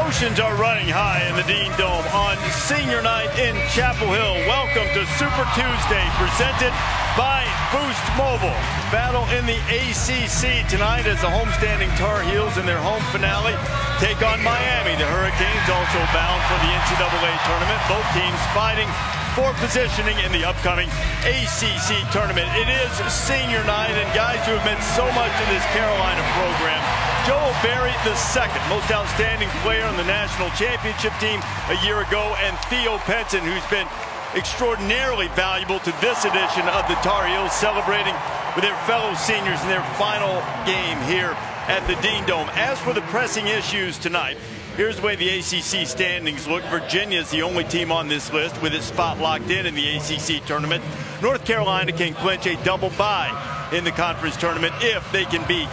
Emotions are running high in the Dean Dome on senior night in Chapel Hill. Welcome to Super Tuesday, presented by Boost Mobile. Battle in the ACC tonight as the homestanding Tar Heels in their home finale take on Miami. The Hurricanes also bound for the NCAA tournament. Both teams fighting for positioning in the upcoming ACC tournament. It is senior night, and guys who have meant so much in this Carolina program. Joel Berry II, most outstanding player on the national championship team a year ago, and Theo Penson, who's been extraordinarily valuable to this edition of the Tar Heels, celebrating with their fellow seniors in their final game here at the Dean Dome. As for the pressing issues tonight, here's the way the ACC standings look. Virginia is the only team on this list with its spot locked in the ACC tournament. North Carolina can clinch a double bye in the conference tournament if they can beat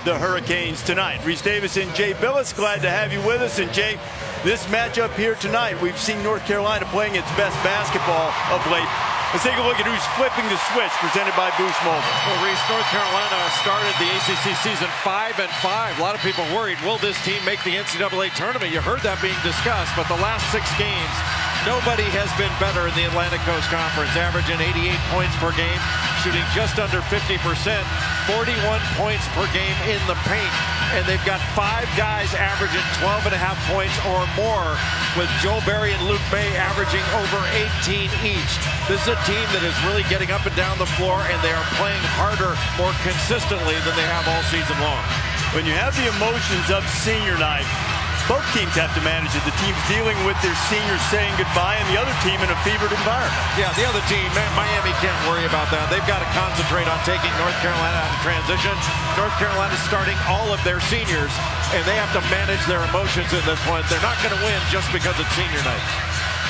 the Hurricanes tonight. Reese Davis and Jay Billis, glad to have you with us. And Jay, this matchup here tonight, we've seen North Carolina playing its best basketball of late. Let's take a look at who's flipping the switch, presented by Boost Mobile. Well, Reese, North Carolina started the ACC season 5-5. A lot of people worried, will this team make the NCAA tournament? You heard that being discussed, but the last 6 games, nobody has been better in the Atlantic Coast Conference, averaging 88 points per game, shooting just under 50%, 41 points per game in the paint. And they've got 5 guys averaging 12.5 points or more, with Joel Berry and Luke May averaging over 18 each. This is a team that is really getting up and down the floor, and they are playing harder, more consistently than they have all season long. When you have the emotions of senior night, both teams have to manage it. The team's dealing with their seniors saying goodbye, and the other team in a fevered environment. Yeah, the other team, Miami, can't worry about that. They've got to concentrate on taking North Carolina out of transition. North Carolina's starting all of their seniors, and they have to manage their emotions in this one. They're not going to win just because it's senior night.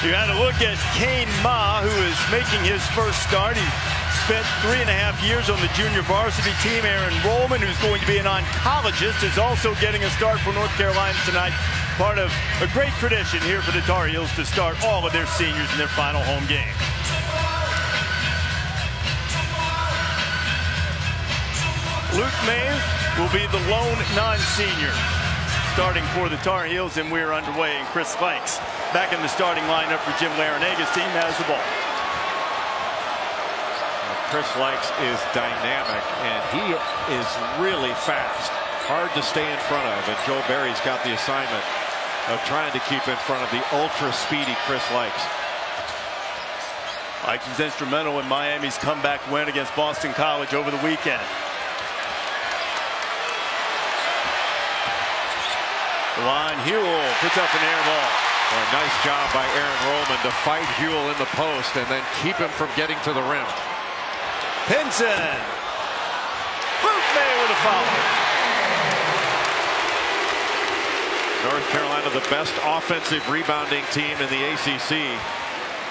You had a look at Kane Ma, who is making his first start. He spent 3.5 years on the junior varsity team. Aaron Rollman, who's going to be an oncologist, is also getting a start for North Carolina tonight. Part of a great tradition here for the Tar Heels to start all of their seniors in their final home game. Luke May will be the lone non-senior starting for the Tar Heels, and we're underway. And Chris Lanks back in the starting lineup for Jim Larenega's team has the ball. Chris Lanks is dynamic, and he is really fast. Hard to stay in front of, and Joel Berry's got the assignment of trying to keep in front of the ultra-speedy Chris Lanks. Lanks was instrumental in Miami's comeback win against Boston College over the weekend. Ron Hewell puts up an air ball. Well, a nice job by Aaron Rollman to fight Hewell in the post and then keep him from getting to the rim. Penson. Luke May with a foul. North Carolina, the best offensive rebounding team in the ACC,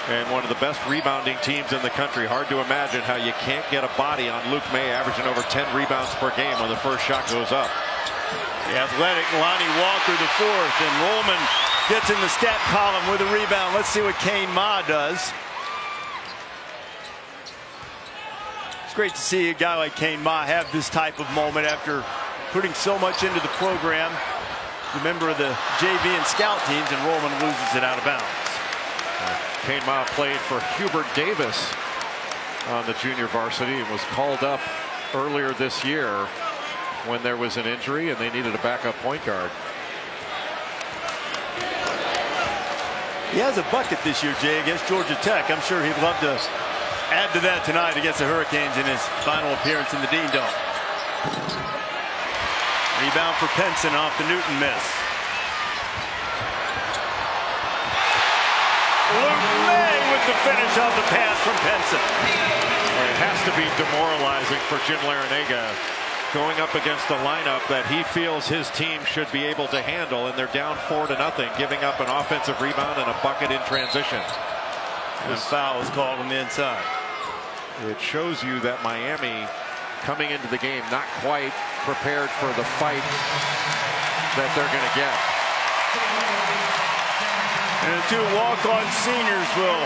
and one of the best rebounding teams in the country. Hard to imagine how you can't get a body on Luke May, averaging over 10 rebounds per game when the first shot goes up. The athletic Lonnie Walker the fourth, and Rollman gets in the stat column with a rebound. Let's see what Kane Ma does. It's great to see a guy like Kane Ma have this type of moment after putting so much into the program. The member of the JV and scout teams, and Rollman loses it out of bounds. Kane Ma played for Hubert Davis on the junior varsity and was called up earlier this year when there was an injury and they needed a backup point guard. He has a bucket this year, Jay, against Georgia Tech. I'm sure he'd love to add to that tonight against the Hurricanes in his final appearance in the Dean Dome. Rebound for Penson off the Newton miss. Luke May with the finish on the pass from Penson. Well, it has to be demoralizing for Jim Larenega, going up against a lineup that he feels his team should be able to handle, and they're down 4-0, giving up an offensive rebound and a bucket in transition. This foul is called on the inside. It shows you that Miami, coming into the game, not quite prepared for the fight that they're going to get. And the 2 walk-on seniors will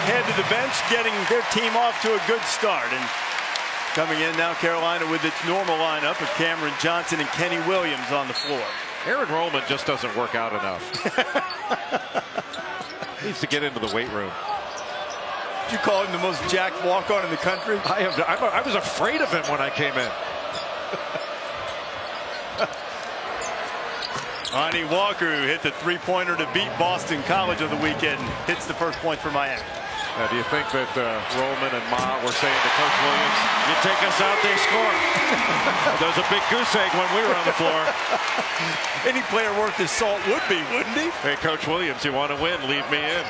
head to the bench, getting their team off to a good start. And coming in now, Carolina with its normal lineup of Cameron Johnson and Kenny Williams on the floor. Aaron Rollman just doesn't work out enough. Needs to get into the weight room. Did you call him the most jacked walk-on in the country? I was afraid of him when I came in. Lonnie Walker, who hit the three-pointer to beat Boston College on the weekend, hits the first point for Miami. Now, do you think that Rollman and Ma were saying to Coach Williams, you take us out, they score? There was a big goose egg when we were on the floor. Any player worth his salt would be, wouldn't he? Hey, Coach Williams, you want to win, leave me in.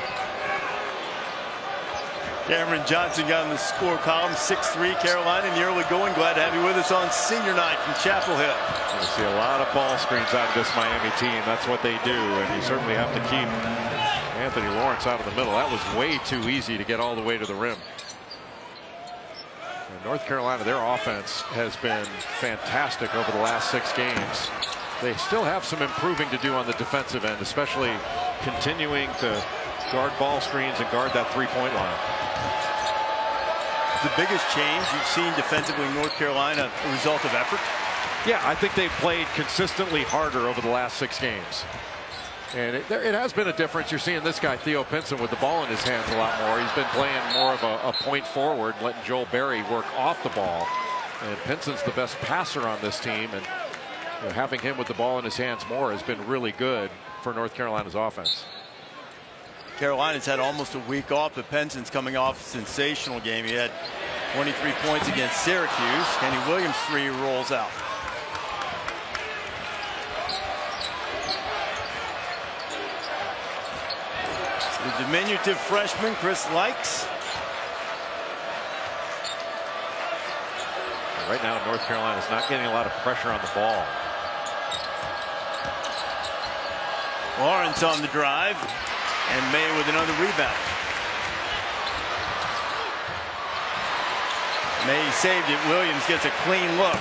Cameron Johnson got in the score column, 6'3", Carolina in the early going. Glad to have you with us on senior night from Chapel Hill. You see a lot of ball screens out of this Miami team. That's what they do, and you certainly have to keep Anthony Lawrence out of the middle. That was way too easy to get all the way to the rim. And North Carolina, their offense has been fantastic over the last 6 games. They still have some improving to do on the defensive end, especially continuing to guard ball screens and guard that three-point line. The biggest change you've seen defensively in North Carolina a result of effort? Yeah, I think they've played consistently harder over the last 6 games. And it has been a difference. You're seeing this guy, Theo Pinson, with the ball in his hands a lot more. He's been playing more of a point forward, letting Joel Berry work off the ball. And Pinson's the best passer on this team. And having him with the ball in his hands more has been really good for North Carolina's offense. Carolina's had almost a week off, but Pinson's coming off a sensational game. He had 23 points against Syracuse. Kenny Williams' 3 rolls out. The diminutive freshman, Chris Likes. Right now, North Carolina's not getting a lot of pressure on the ball. Lawrence on the drive, and May with another rebound. May saved it. Williams gets a clean look.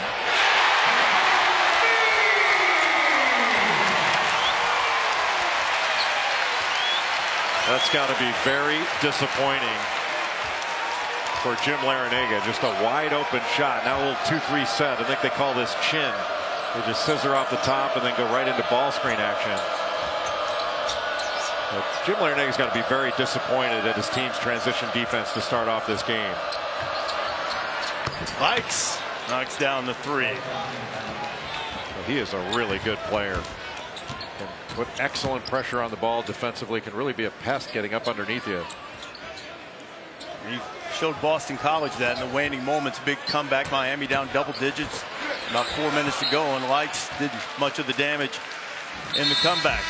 That's got to be very disappointing for Jim Larinaga. Just a wide open shot. Now a little 2-3 set. I think they call this chin. They just scissor off the top and then go right into ball screen action. But Jim Larinaga's got to be very disappointed at his team's transition defense to start off this game. Likes knocks down the 3. Well, he is a really good player. Can put excellent pressure on the ball defensively. Can really be a pest getting up underneath you. He showed Boston College that in the waning moments. Big comeback. Miami down double digits. About 4 minutes to go, and Likes did much of the damage in the comeback.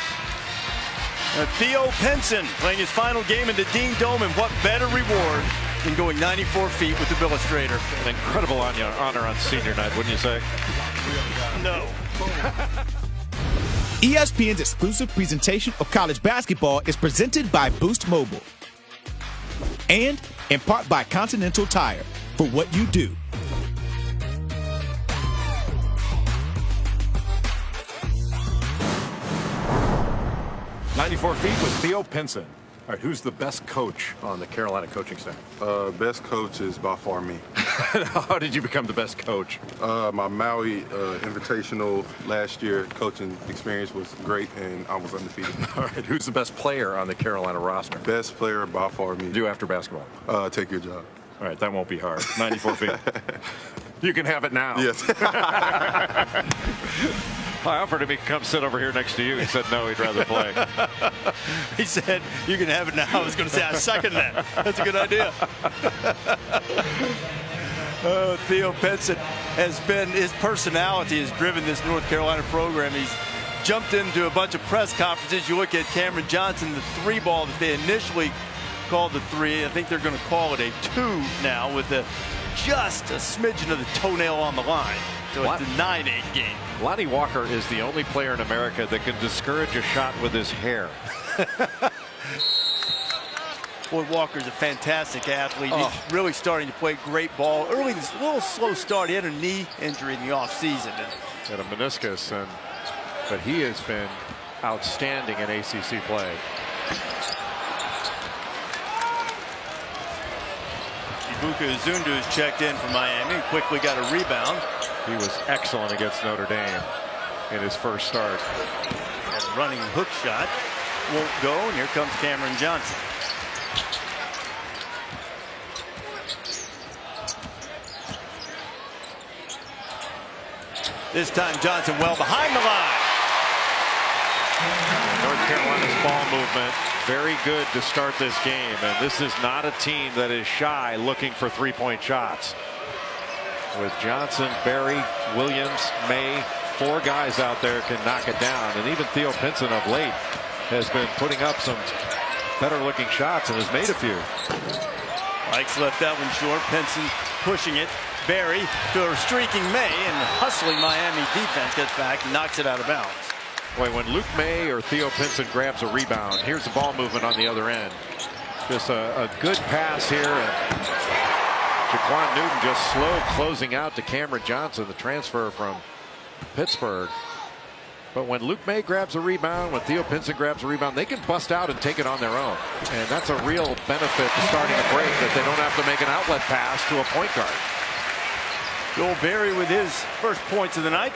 Theo Pinson playing his final game in the Dean Dome, and what better reward than going 94 feet with the Billustrator. An incredible honor on senior night, wouldn't you say? No. ESPN's exclusive presentation of college basketball is presented by Boost Mobile and in part by Continental Tire for what you do. "94 Feet" with Theo Pinson. All right, who's the best coach on the Carolina coaching staff? Best coach is by far me. How did you become the best coach? My Maui Invitational last year coaching experience was great, and I was undefeated. All right, who's the best player on the Carolina roster? Best player by far me. Do after basketball. Take your job. All right, that won't be hard. 94 feet. You can have it now. Yes. I offered him he could come sit over here next to you. He said no, he'd rather play. He said, you can have it now. I was going to say, I second that. That's a good idea. Theo Pinson has been, his personality has driven this North Carolina program. He's jumped into a bunch of press conferences. You look at Cameron Johnson, the 3 ball that they initially called the 3. I think they're going to call it a 2 now with just a smidgen of the toenail on the line. So it's a 9-8 game. Lonnie Walker is the only player in America that can discourage a shot with his hair. Boy, Walker's a fantastic athlete. He's really starting to play great ball. Early, a little slow start. He had a knee injury in the offseason. Had a meniscus, but he has been outstanding in ACC play. Ibuka Zundu has checked in for Miami. Quickly got a rebound. He was excellent against Notre Dame. in his first start. And running hook shot won't go, and here comes Cameron Johnson. This time Johnson well behind the line. North Carolina's ball movement very good to start this game, and this is not a team that is shy looking for three-point shots. With Johnson, Berry, Williams, May, 4 guys out there can knock it down, and even Theo Pinson of late has been putting up some better looking shots and has made a few. Mike's left that one short. Pinson pushing it. Berry to a streaking May, and hustling Miami defense gets back and knocks it out of bounds. Boy, when Luke May or Theo Pinson grabs a rebound, here's the ball movement on the other end. Just a good pass here, and Jaquan Newton just slow closing out to Cameron Johnson, the transfer from Pittsburgh. But when Luke May grabs a rebound, when Theo Pinson grabs a rebound, they can bust out and take it on their own. And that's a real benefit to starting a break, that they don't have to make an outlet pass to a point guard. Joel Berry with his first points of the night.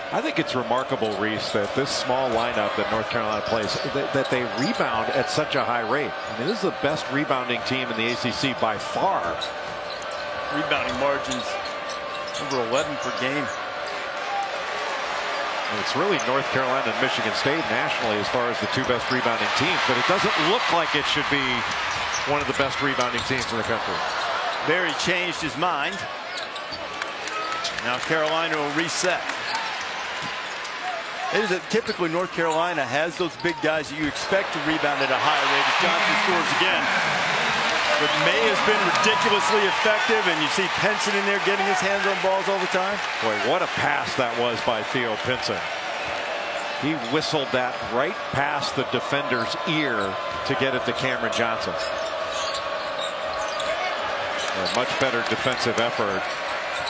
I think it's remarkable, Reese, that this small lineup that North Carolina plays, that they rebound at such a high rate. I mean, this is the best rebounding team in the ACC by far. Rebounding margins over 11 per game. And it's really North Carolina and Michigan State nationally as far as the 2 best rebounding teams, but it doesn't look like it should be one of the best rebounding teams in the country. Berry changed his mind. Now Carolina will reset. It is typically North Carolina has those big guys that you expect to rebound at a higher rate. As Johnson scores again. But May has been ridiculously effective, and you see Pinson in there getting his hands on balls all the time. Boy, what a pass that was by Theo Pinson. He whistled that right past the defender's ear to get it to Cameron Johnson. A much better defensive effort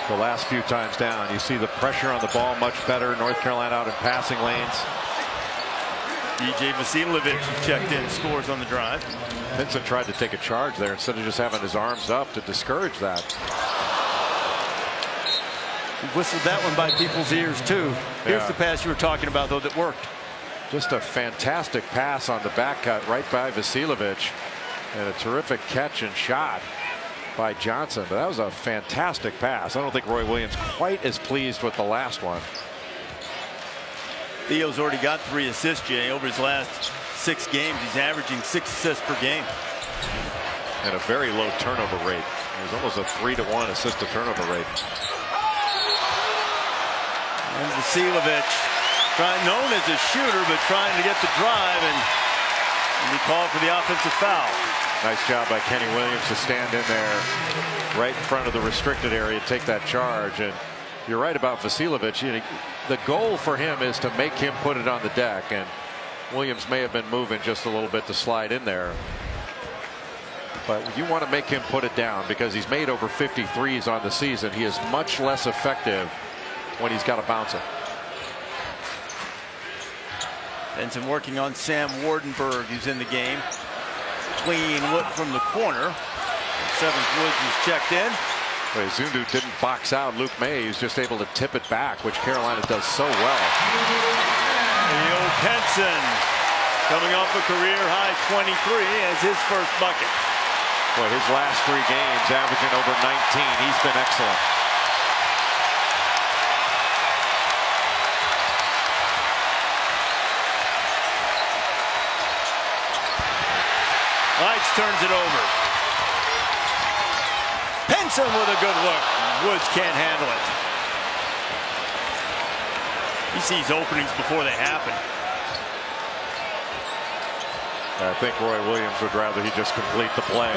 the last few times down. You see the pressure on the ball much better. North Carolina out in passing lanes. DJ Vasiljevic checked in, scores on the drive. Pinson tried to take a charge there instead of just having his arms up to discourage that. He whistled that one by people's ears too. Here's the pass you were talking about, though, that worked. Just a fantastic pass on the back cut right by Vasiljevic, and a terrific catch and shot by Johnson. But that was a fantastic pass. I don't think Roy Williams quite as pleased with the last one. Theo's already got 3 assists, Jay. Over his last 6 games, he's averaging 6 assists per game. And a very low turnover rate. It was almost a 3-to-1 assist to turnover rate. And Vasiljevic, known as a shooter, but trying to get the drive, and he called for the offensive foul. Nice job by Kenny Williams to stand in there right in front of the restricted area, take that charge. And you're right about Vasiljevic. You know, the goal for him is to make him put it on the deck, and Williams may have been moving just a little bit to slide in there. But you want to make him put it down, because he's made over 50 threes on the season. He is much less effective when he's got to bounce it. Benson working on Sam Wardenberg, who's in the game. Clean look from the corner. 7th Woods is checked in. Zundu didn't box out Luke May. He's just able to tip it back, which Carolina does so well. Theo Pinson coming off a career-high 23 as his first bucket. Boy, his last 3 games averaging over 19. He's been excellent. Lights turns it over. Pinson with a good look. Woods can't handle it. He sees openings before they happen. I think Roy Williams would rather he just complete the play.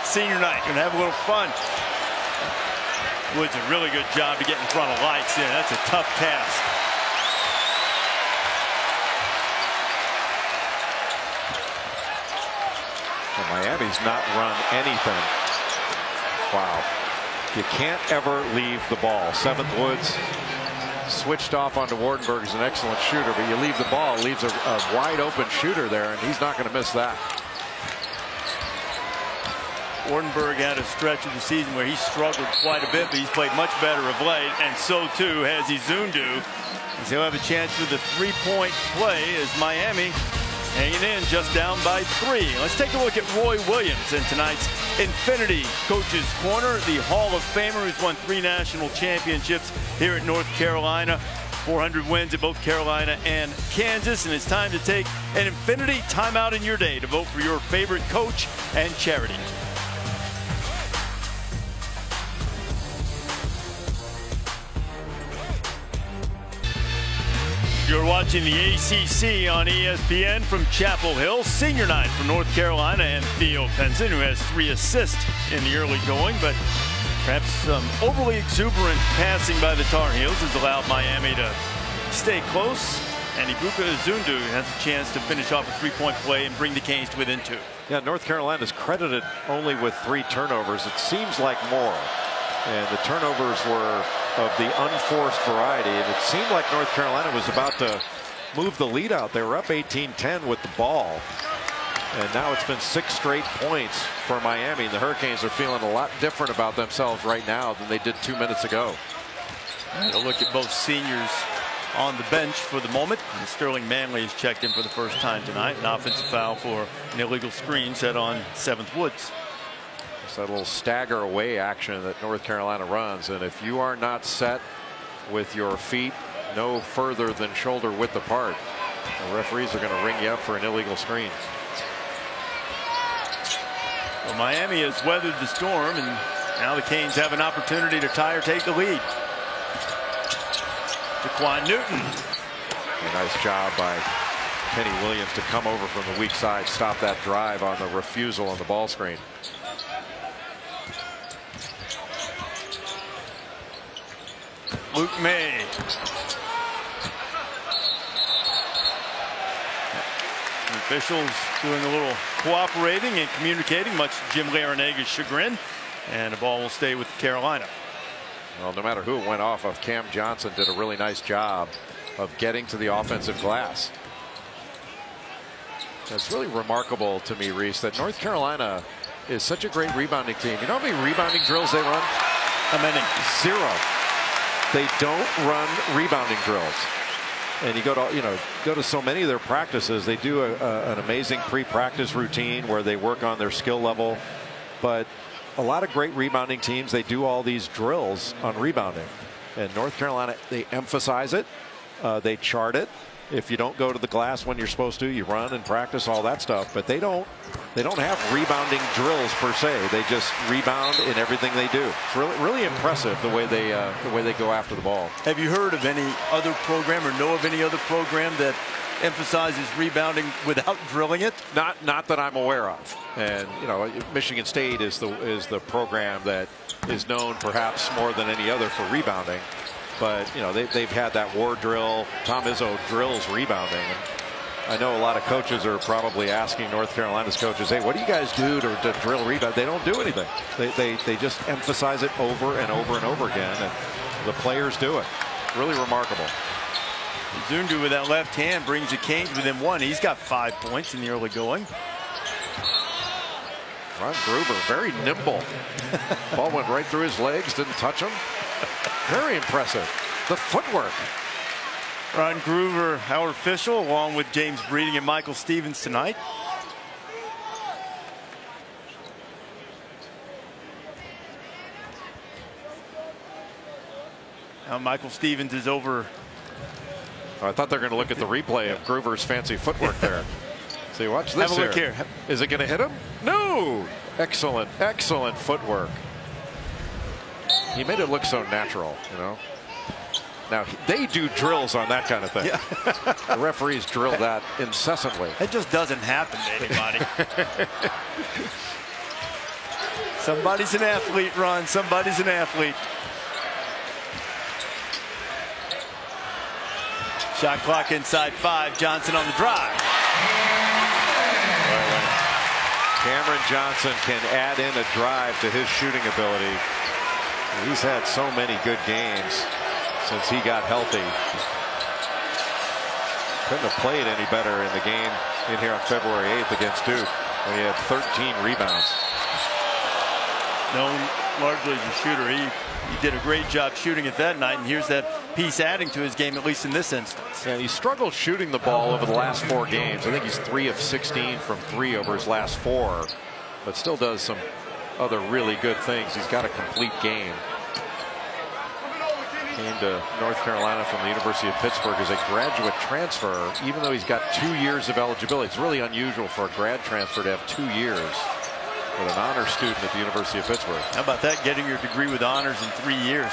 Senior night, gonna have a little fun. Woods a really good job to get in front of Lights. Yeah, that's a tough task. And Miami's not run anything. Wow. You can't ever leave the ball. 7th Woods switched off onto Wardenberg, is an excellent shooter, but you leave the ball, leaves a wide open shooter there, and he's not going to miss that. Ortenberg had a stretch of the season where he struggled quite a bit, but he's played much better of late, and so too has Izundu. He'll have a chance for the three-point play as Miami hanging in just down by 3. Let's take a look at Roy Williams in tonight's Infinity Coaches Corner, the Hall of Famer who's won 3 national championships here at North Carolina. 400 wins at both Carolina and Kansas, and it's time to take an Infinity timeout in your day to vote for your favorite coach and charity. You're watching the ACC on ESPN from Chapel Hill. Senior night for North Carolina and Theo Penson, who has 3 assists in the early going, but perhaps some overly exuberant passing by the Tar Heels has allowed Miami to stay close. And Ibuka Izundu has a chance to finish off a 3-point play and bring the Canes to within 2. Yeah, North Carolina's credited only with 3 turnovers. It seems like more. And the turnovers were of the unforced variety. And it seemed like North Carolina was about to move the lead out. They were up 18-10 with the ball. And now it's been 6 straight points for Miami. And the Hurricanes are feeling a lot different about themselves right now than they did 2 minutes ago. A look at both seniors on the bench for the moment. And Sterling Manley has checked in for the first time tonight. An offensive foul for an illegal screen set on 7th Woods. It's that little stagger away action that North Carolina runs. And if you are not set with your feet no further than shoulder width apart, the referees are going to ring you up for an illegal screen. Well, Miami has weathered the storm, and now the Canes have an opportunity to tie or take the lead. Jaquan Newton. A nice job by Kenny Williams to come over from the weak side, stop that drive on the refusal on the ball screen. Luke May. The officials doing a little cooperating and communicating, much to Jim Larinaga's chagrin, and the ball will stay with Carolina. Well, no matter who it went off of, Cam Johnson did a really nice job of getting to the offensive glass. It's really remarkable to me, Reese, that North Carolina is such a great rebounding team. You know how many rebounding drills they run? How many? 0. They don't run rebounding drills. And you go to so many of their practices. They do an amazing pre-practice routine where they work on their skill level. But a lot of great rebounding teams, they do all these drills on rebounding. And North Carolina, they emphasize it. They chart it. If you don't go to the glass when you're supposed to, you run and practice all that stuff. But they don't have rebounding drills per se. They just rebound in everything they do. It's really impressive the way they go after the ball. Have you heard of any other program or know of any other program that emphasizes rebounding without drilling it? Not that I'm aware of. And Michigan State is the program that is known perhaps more than any other for rebounding. But they've had that war drill. Tom Izzo drills rebounding. And I know a lot of coaches are probably asking North Carolina's coaches, hey, what do you guys do to drill rebound? They don't do anything. They just emphasize it over and over and over again, and the players do it. Really remarkable. Izundu with that left hand brings the Canes within 1. He's got 5 points in the early going. Ron Gruber, very nimble. Ball went right through his legs, didn't touch him. Very impressive. The footwork. Ron Gruber, our official, along with James Breeding and Michael Stevens tonight. Now Michael Stevens is over. I thought they were going to look at the replay of Gruber's fancy footwork there. See, watch this. Have a look here. Is it going to hit him? No. Excellent, excellent footwork. He made it look so natural, Now, they do drills on that kind of thing. Yeah. The referees drill that incessantly. It just doesn't happen to anybody. Somebody's an athlete, Ron. Somebody's an athlete. Shot clock inside 5. Johnson on the drive. Cameron Johnson can add in a drive to his shooting ability. He's had so many good games since he got healthy. Couldn't have played any better in the game in here on February 8th against Duke when he had 13 rebounds. known largely as a shooter. He did a great job shooting it that night, and here's that piece adding to his game, at least in this instance. Yeah, he struggled shooting the ball over the last 4 games. I think he's 3 of 16 from 3 over his last 4, but still does some other really good things. He's got a complete game. Came to North Carolina from the University of Pittsburgh as a graduate transfer, even though he's got 2 years of eligibility. It's really unusual for a grad transfer to have 2 years with an honor student at the University of Pittsburgh. How about that, getting your degree with honors in 3 years?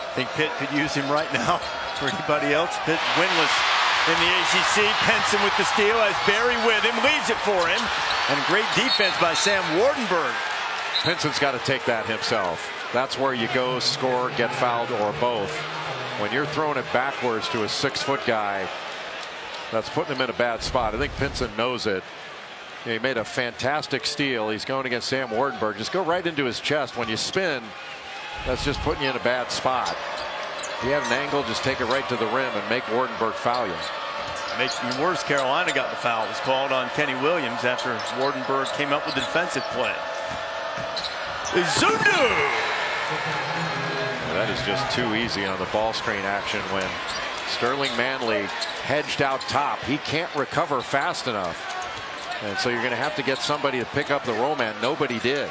I think Pitt could use him right now. For anybody else, Pitt winless in the ACC. Penson with the steal, has Barry with him, leaves it for him. And great defense by Sam Wardenberg. Penson's got to take that himself. That's where you go, score, get fouled, or both. When you're throwing it backwards to a 6-foot guy, that's putting him in a bad spot. I think Penson knows it. He made a fantastic steal. He's going against Sam Wardenberg. Just go right into his chest. When you spin, that's just putting you in a bad spot. If you have an angle, just take it right to the rim and make Wardenberg foul you. Makes me worse. Carolina got the foul. It was called on Kenny Williams after Wardenberg came up with the defensive play. Zundu! That is just too easy on the ball screen action when Sterling Manley hedged out top. He can't recover fast enough. And so you're going to have to get somebody to pick up the roll man. Nobody did.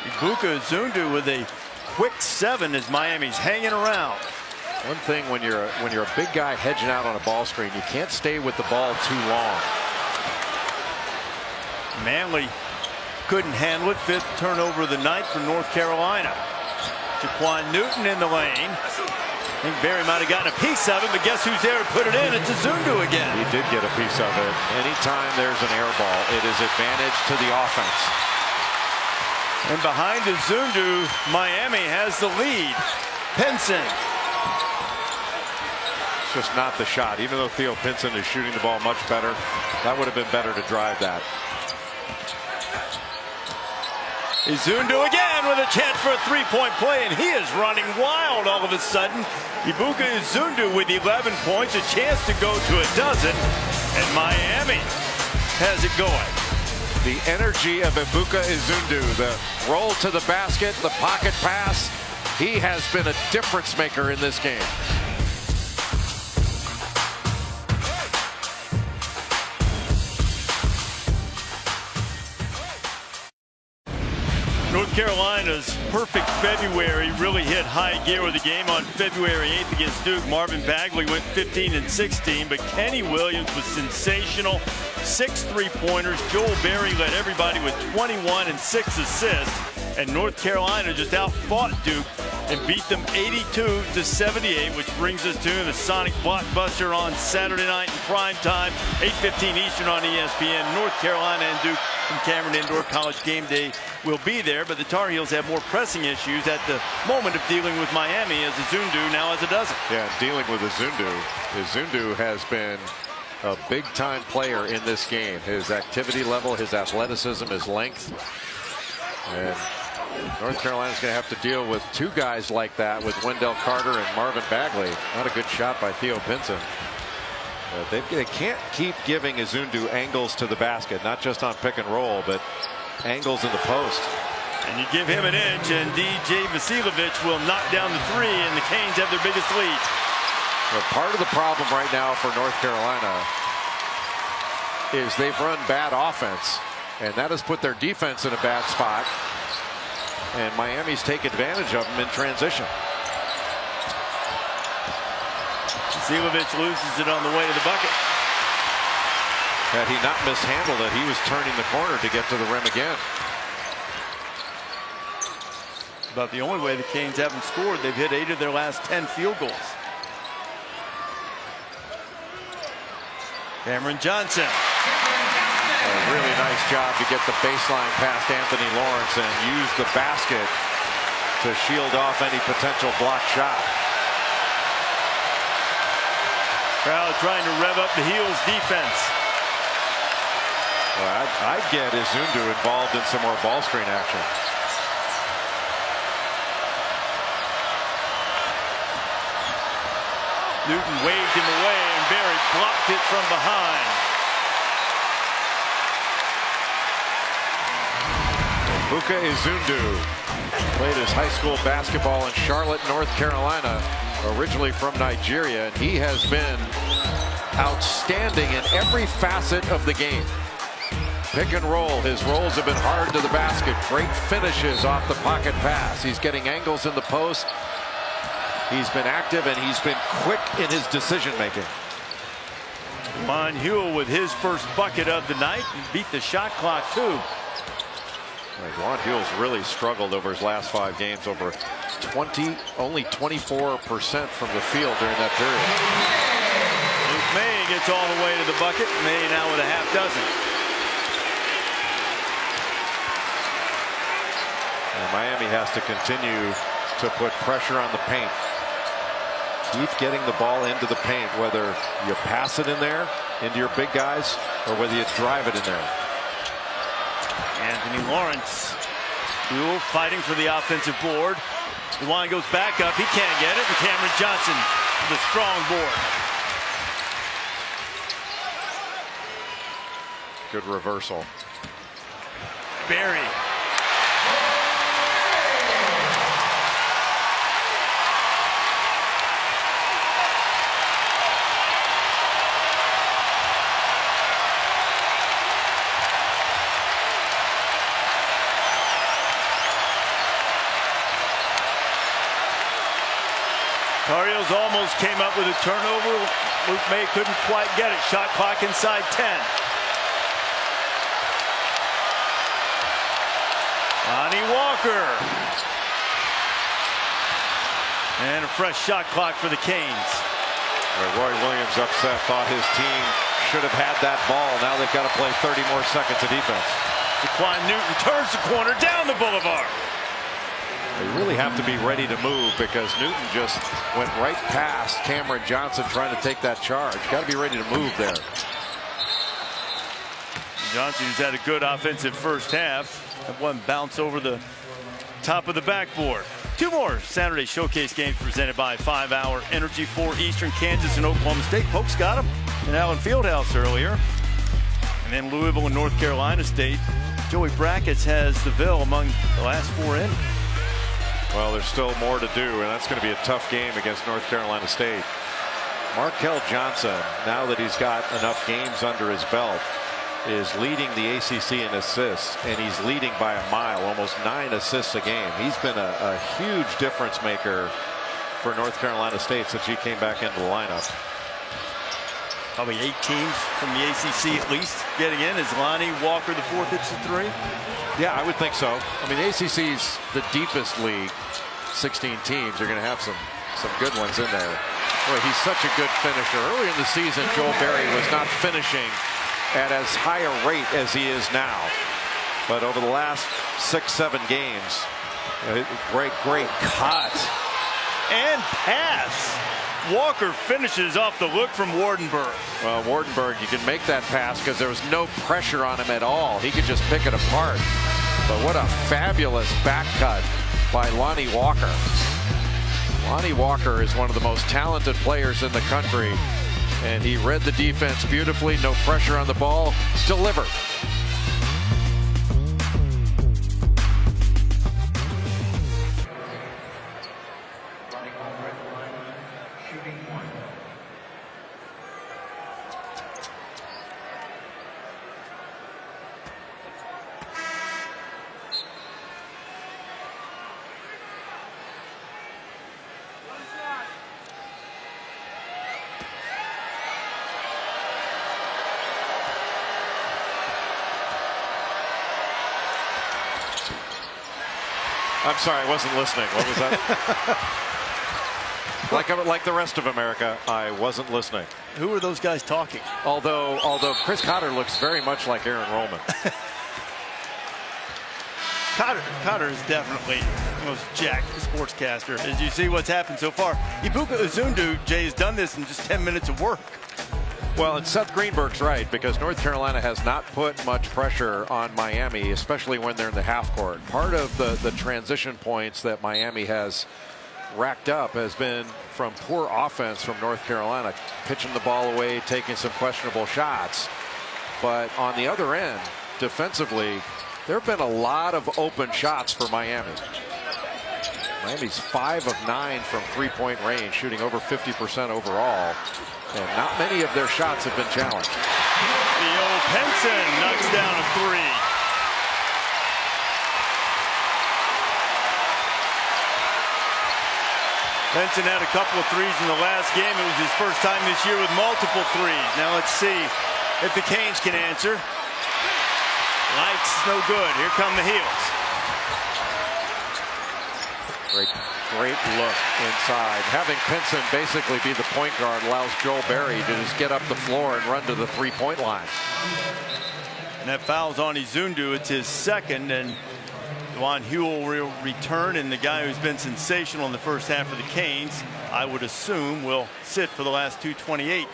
Ibuka Zundu with a quick 7 as Miami's hanging around. One thing when you're a big guy hedging out on a ball screen, you can't stay with the ball too long. Manley couldn't handle it. 5th turnover of the night for North Carolina. Jaquan Newton in the lane. I think Barry might have gotten a piece of it, but guess who's there to put it in? It's Zundu again. He did get a piece of it. Anytime there's an air ball, it is advantage to the offense. And behind Zundu, Miami has the lead. Penson. It's just not the shot. Even though Theo Pinson is shooting the ball much better, that would have been better to drive that. Zundu again with a chance for a 3-point play, and he is running wild all of a sudden. Ibuka Zundu with 11 points, a chance to go to a dozen, and Miami has it going. The energy of Ibuka Zundu, the roll to the basket, the pocket pass. He has been a difference maker in this game. North Carolina's perfect February really hit high gear with the game on February 8th against Duke. Marvin Bagley went 15 and 16, but Kenny Williams was sensational. 6 3-pointers. Joel Berry led everybody with 21 and 6 assists. And North Carolina just outfought Duke and beat them 82-78, which brings us to the Sonic Blockbuster on Saturday night in prime time, 8:15 Eastern on ESPN. North Carolina and Duke from Cameron Indoor. College Game Day will be there, but the Tar Heels have more pressing issues at the moment of dealing with Miami, as Zundu now has a dozen. Yeah, dealing with Zundu. Zundu has been a big-time player in this game. His activity level, his athleticism, his length. And North Carolina's going to have to deal with 2 guys like that with Wendell Carter and Marvin Bagley. Not a good shot by Theo Pinson. They can't keep giving Zundu angles to the basket, not just on pick and roll, but angles in the post. And you give him an inch, and DJ Vasiljevic will knock down the 3, and the Canes have their biggest lead. But part of the problem right now for North Carolina is they've run bad offense, and that has put their defense in a bad spot. And Miami's take advantage of them in transition. Vasiljevic loses it on the way to the bucket. Had he not mishandled it, he was turning the corner to get to the rim again. About the only way the Canes haven't scored. They've hit 8 of their last 10 field goals. Cameron Johnson. A really nice job to get the baseline past Anthony Lawrence and use the basket to shield off any potential block shot. Crowd trying to rev up the Heels defense. Well, I'd get Zundu involved in some more ball screen action. Newton waved him away, and Barry blocked it from behind. Ibuka Izundu played his high school basketball in Charlotte, North Carolina, originally from Nigeria, and he has been outstanding in every facet of the game. Pick and roll, his rolls have been hard to the basket. Great finishes off the pocket pass. He's getting angles in the post. He's been active and he's been quick in his decision making. Monhuel with his first bucket of the night and beat the shot clock too. Monhuel's really struggled over his last 5 games, over only 24% from the field during that period. Luke May gets all the way to the bucket. May now with a half dozen. And Miami has to continue to put pressure on the paint. Keep getting the ball into the paint, whether you pass it in there into your big guys or whether you drive it in there. Anthony Lawrence, Buell fighting for the offensive board. The line goes back up. He can't get it. And Cameron Johnson with a strong board. Good reversal. Barry. Carrios almost came up with a turnover. Luke May couldn't quite get it. Shot clock inside 10. Lonnie Walker. And a fresh shot clock for the Canes. Roy Williams upset, thought his team should have had that ball. Now they've got to play 30 more seconds of defense. Daquan Newton turns the corner down the boulevard. They really have to be ready to move because Newton just went right past Cameron Johnson trying to take that charge. Got to be ready to move there. Johnson, who's had a good offensive first half, had one bounce over the top of the backboard. 2 more Saturday showcase games presented by 5 Hour Energy for Eastern Kansas and Oklahoma State. Pokes got them in Allen Fieldhouse earlier. And then Louisville and North Carolina State. Joey Brackets has DeVille among the last 4 in. Well, there's still more to do, and that's going to be a tough game against North Carolina State. Markel Johnson, now that he's got enough games under his belt, is leading the ACC in assists, and he's leading by a mile, almost 9 assists a game. He's been a huge difference maker for North Carolina State since he came back into the lineup. Probably 8 teams from the ACC at least getting in. Is Lonnie Walker the 4th hits the 3? Yeah, I would think so. I mean, the ACC's the deepest league. 16 teams are going to have some good ones in there. Boy, he's such a good finisher. Earlier in the season, Joel Berry was not finishing at as high a rate as he is now. But over the last 6-7 games, great cut. And pass. Walker finishes off the look from Wardenberg. Well, Wardenberg, you can make that pass because there was no pressure on him at all. He could just pick it apart. But what a fabulous back cut by Lonnie Walker. Lonnie Walker is one of the most talented players in the country, and he read the defense beautifully. No pressure on the ball. Delivered. I'm sorry, I wasn't listening. What was that? like the rest of America, I wasn't listening. Who are those guys talking? Although Chris Cotter looks very much like Aaron Rollman. Cotter is definitely the most jacked sportscaster. As you see what's happened so far, Ibuka Izundu, Jay, has done this in just 10 minutes of work. Well, and Seth Greenberg's right, because North Carolina has not put much pressure on Miami, especially when they're in the half court. Part of the transition points that Miami has racked up has been from poor offense from North Carolina, pitching the ball away, taking some questionable shots. But on the other end, defensively, There have been a lot of open shots for Miami. Miami's 5 of 9 from three-point range, shooting over 50% overall. And not many of their shots have been challenged. Theo Pinson knocks down a three. Pinson had a couple of threes in the last game. It was his first time this year with multiple threes. Now let's see if the Canes can answer. Lights no good. Here come the heels. Great look inside. Having Pinson basically be the point guard allows Joel Berry to just get up the floor and run to the three-point line. And that foul's on Izundu. It's his second, and Juan Huell will return, and the guy who's been sensational in the first half of the Canes, I would assume, will sit for the last 2:28.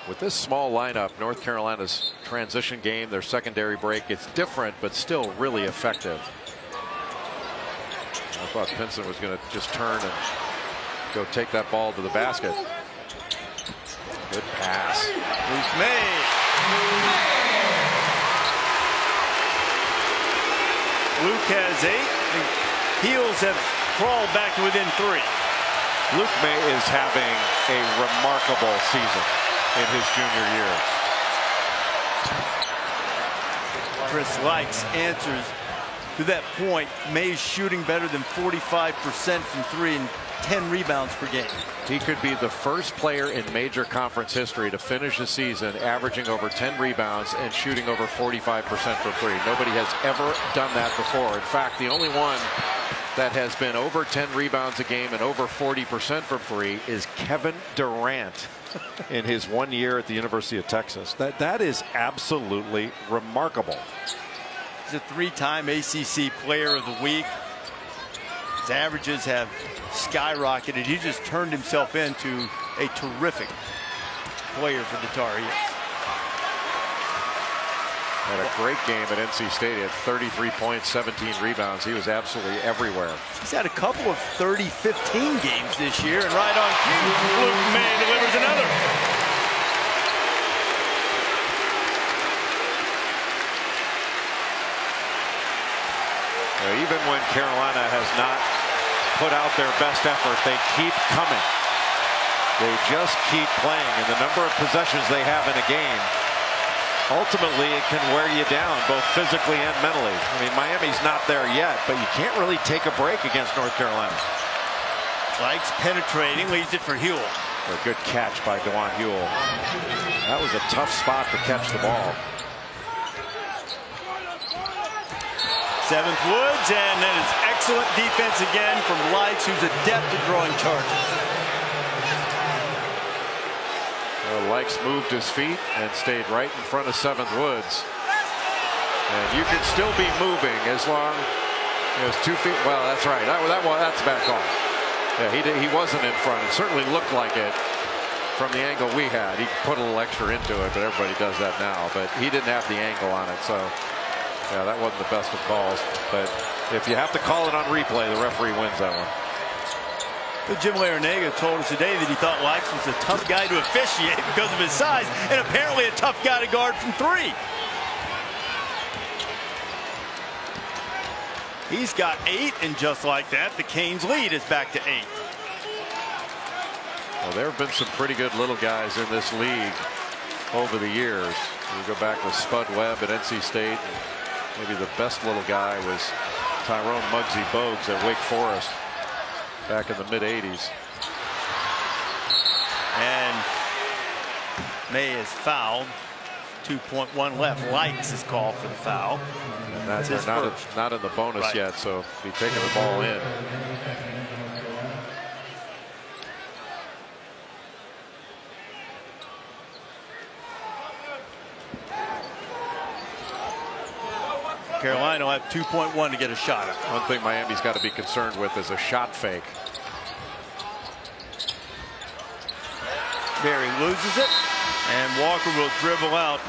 With this small lineup, North Carolina's transition game, their secondary break, it's different but still really effective. I thought Pinson was going to just turn and go take that ball to the basket. Good pass. Luke May. Luke has 8. The Heels have crawled back to within 3. Luke May is having a remarkable season in his junior year. Chris Likes answers to that point. May's shooting better than 45% from 3 and 10 rebounds per game. He could be the first player in major conference history to finish a season averaging over 10 rebounds and shooting over 45% from 3. Nobody has ever done that before. In fact, the only one that has been over 10 rebounds a game and over 40% from 3 is Kevin Durant in his 1 year at the University of Texas. That is absolutely remarkable. He's a 3-time ACC Player of the Week. His averages have skyrocketed. He just turned himself into a terrific player for the Tar Heels. Had a great game at NC State. He had 33 points, 17 rebounds. He was absolutely everywhere. He's had a couple of 30-15 games this year, and right on cue, Luke May delivers another. Even when Carolina has not put out their best effort, they keep coming. They just keep playing, and the number of possessions they have in a game, ultimately it can wear you down both physically and mentally. I mean, Miami's not there yet, but you can't really take a break against North Carolina. Likes penetrating, leaves it for Huell. A good catch by Juan Huell. That was a tough spot to catch the ball. 7th Woods, and that is excellent defense again from Likes, who's adept at drawing charges. Well, Likes moved his feet and stayed right in front of 7th Woods. And you can still be moving as long as 2 feet. Well, that's right. That's a bad call. Yeah, he wasn't in front. It certainly looked like it from the angle we had. He put a little extra into it, but everybody does that now. But he didn't have the angle on it, so yeah, that wasn't the best of calls. But if you have to call it on replay, the referee wins that one. But Jim Larinaga told us today that he thought Likes was a tough guy to officiate because of his size, and apparently a tough guy to guard from 3. He's got 8, and just like that, the Canes lead is back to 8. Well, there have been some pretty good little guys in this league over the years. You go back with Spud Webb at NC State. Maybe the best little guy was Tyrone Muggsy Bogues at Wake Forest back in the mid-'80s. And May is fouled. 2.1 left. Likes is called for the foul. And that's not in the bonus yet, so be taking the ball in. Carolina will have 2.1 to get a shot up. One thing Miami's got to be concerned with is a shot fake. Berry loses it, and Walker will dribble out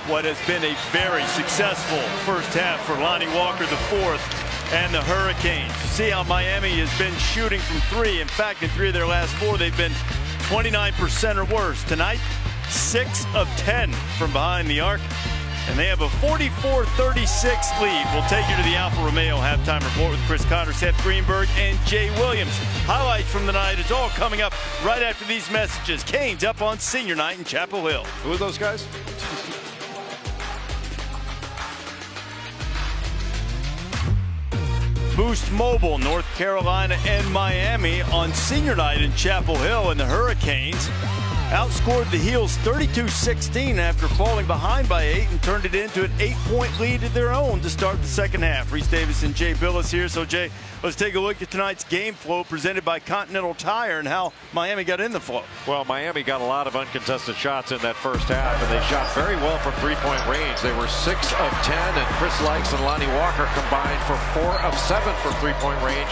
what has been a very successful first half for Lonnie Walker IV and the Hurricanes. See how Miami has been shooting from 3. In fact, in 3 of their last 4, they've been 29% or worse. Tonight, 6 of 10 from behind the arc. And they have a 44-36 lead. We'll take you to the Alfa Romeo halftime report with Chris Connor, Seth Greenberg, and Jay Williams. Highlights from the night is all coming up right after these messages. Canes up on senior night in Chapel Hill. Who are those guys? Boost Mobile, North Carolina, and Miami on senior night in Chapel Hill, and the Hurricanes outscored the Heels 32-16 after falling behind by 8 and turned it into an 8-point lead of their own to start the second half. Reese Davis and Jay Billis here. So, Jay, let's take a look at tonight's game flow presented by Continental Tire and how Miami got in the flow. Well, Miami got a lot of uncontested shots in that first half, and they shot very well from three-point range. They were 6 of 10, and Chris Lykes and Lonnie Walker combined for 4 of 7 for three-point range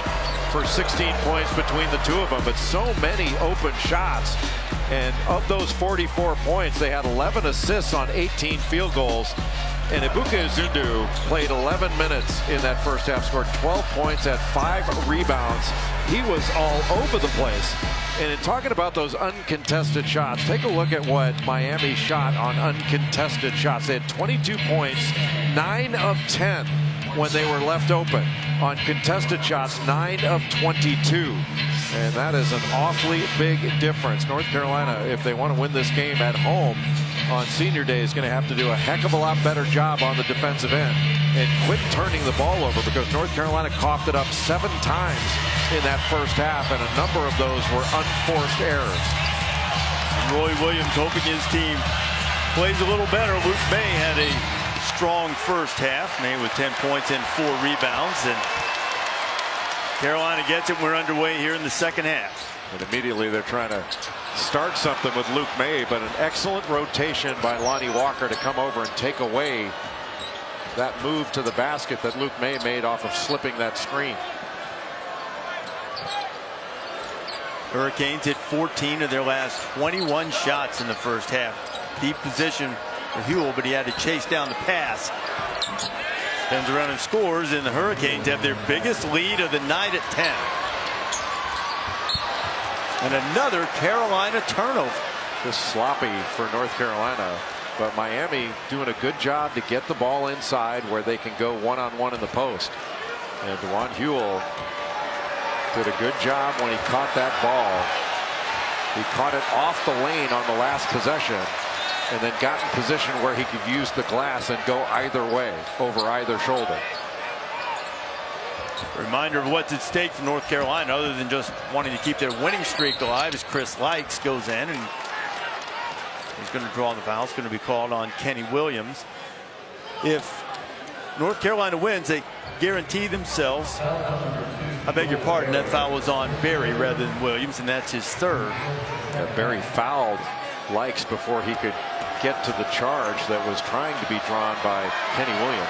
for 16 points between the two of them. But so many open shots. And of those 44 points, they had 11 assists on 18 field goals. And Ebuka Ezundu played 11 minutes in that first half, scored 12 points, had 5 rebounds. He was all over the place. And in talking about those uncontested shots, take a look at what Miami shot on uncontested shots. They had 22 points, 9 of 10 when they were left open. On contested shots, 9 of 22. And that is an awfully big difference. North Carolina, if they want to win this game at home on senior day, is going to have to do a heck of a lot better job on the defensive end and quit turning the ball over, because North Carolina coughed it up 7 times in that first half, and a number of those were unforced errors. Roy Williams hoping his team plays a little better. Luke May had a strong first half, May with 10 points and 4 rebounds, and Carolina gets it. We're underway here in the second half. And immediately they're trying to start something with Luke May, but an excellent rotation by Lonnie Walker to come over and take away that move to the basket that Luke May made off of slipping that screen. Hurricanes hit 14 of their last 21 shots in the first half. Deep position for Huell, but he had to chase down the pass. Spins around and scores, and the Hurricanes have their biggest lead of the night at 10. And another Carolina turnover. Just sloppy for North Carolina, but Miami doing a good job to get the ball inside where they can go one-on-one in the post. And DeJuan Huell did a good job when he caught that ball. He caught it off the lane on the last possession, and then got in position where he could use the glass and go either way, over either shoulder. Reminder of what's at stake for North Carolina, other than just wanting to keep their winning streak alive, as Chris Lykes goes in and he's going to draw the foul. It's going to be called on Kenny Williams. If North Carolina wins, they guarantee themselves, I beg your pardon, that foul was on Berry rather than Williams, and that's his third. Yeah, Berry fouled Lykes before he could get to the charge that was trying to be drawn by Kenny Williams.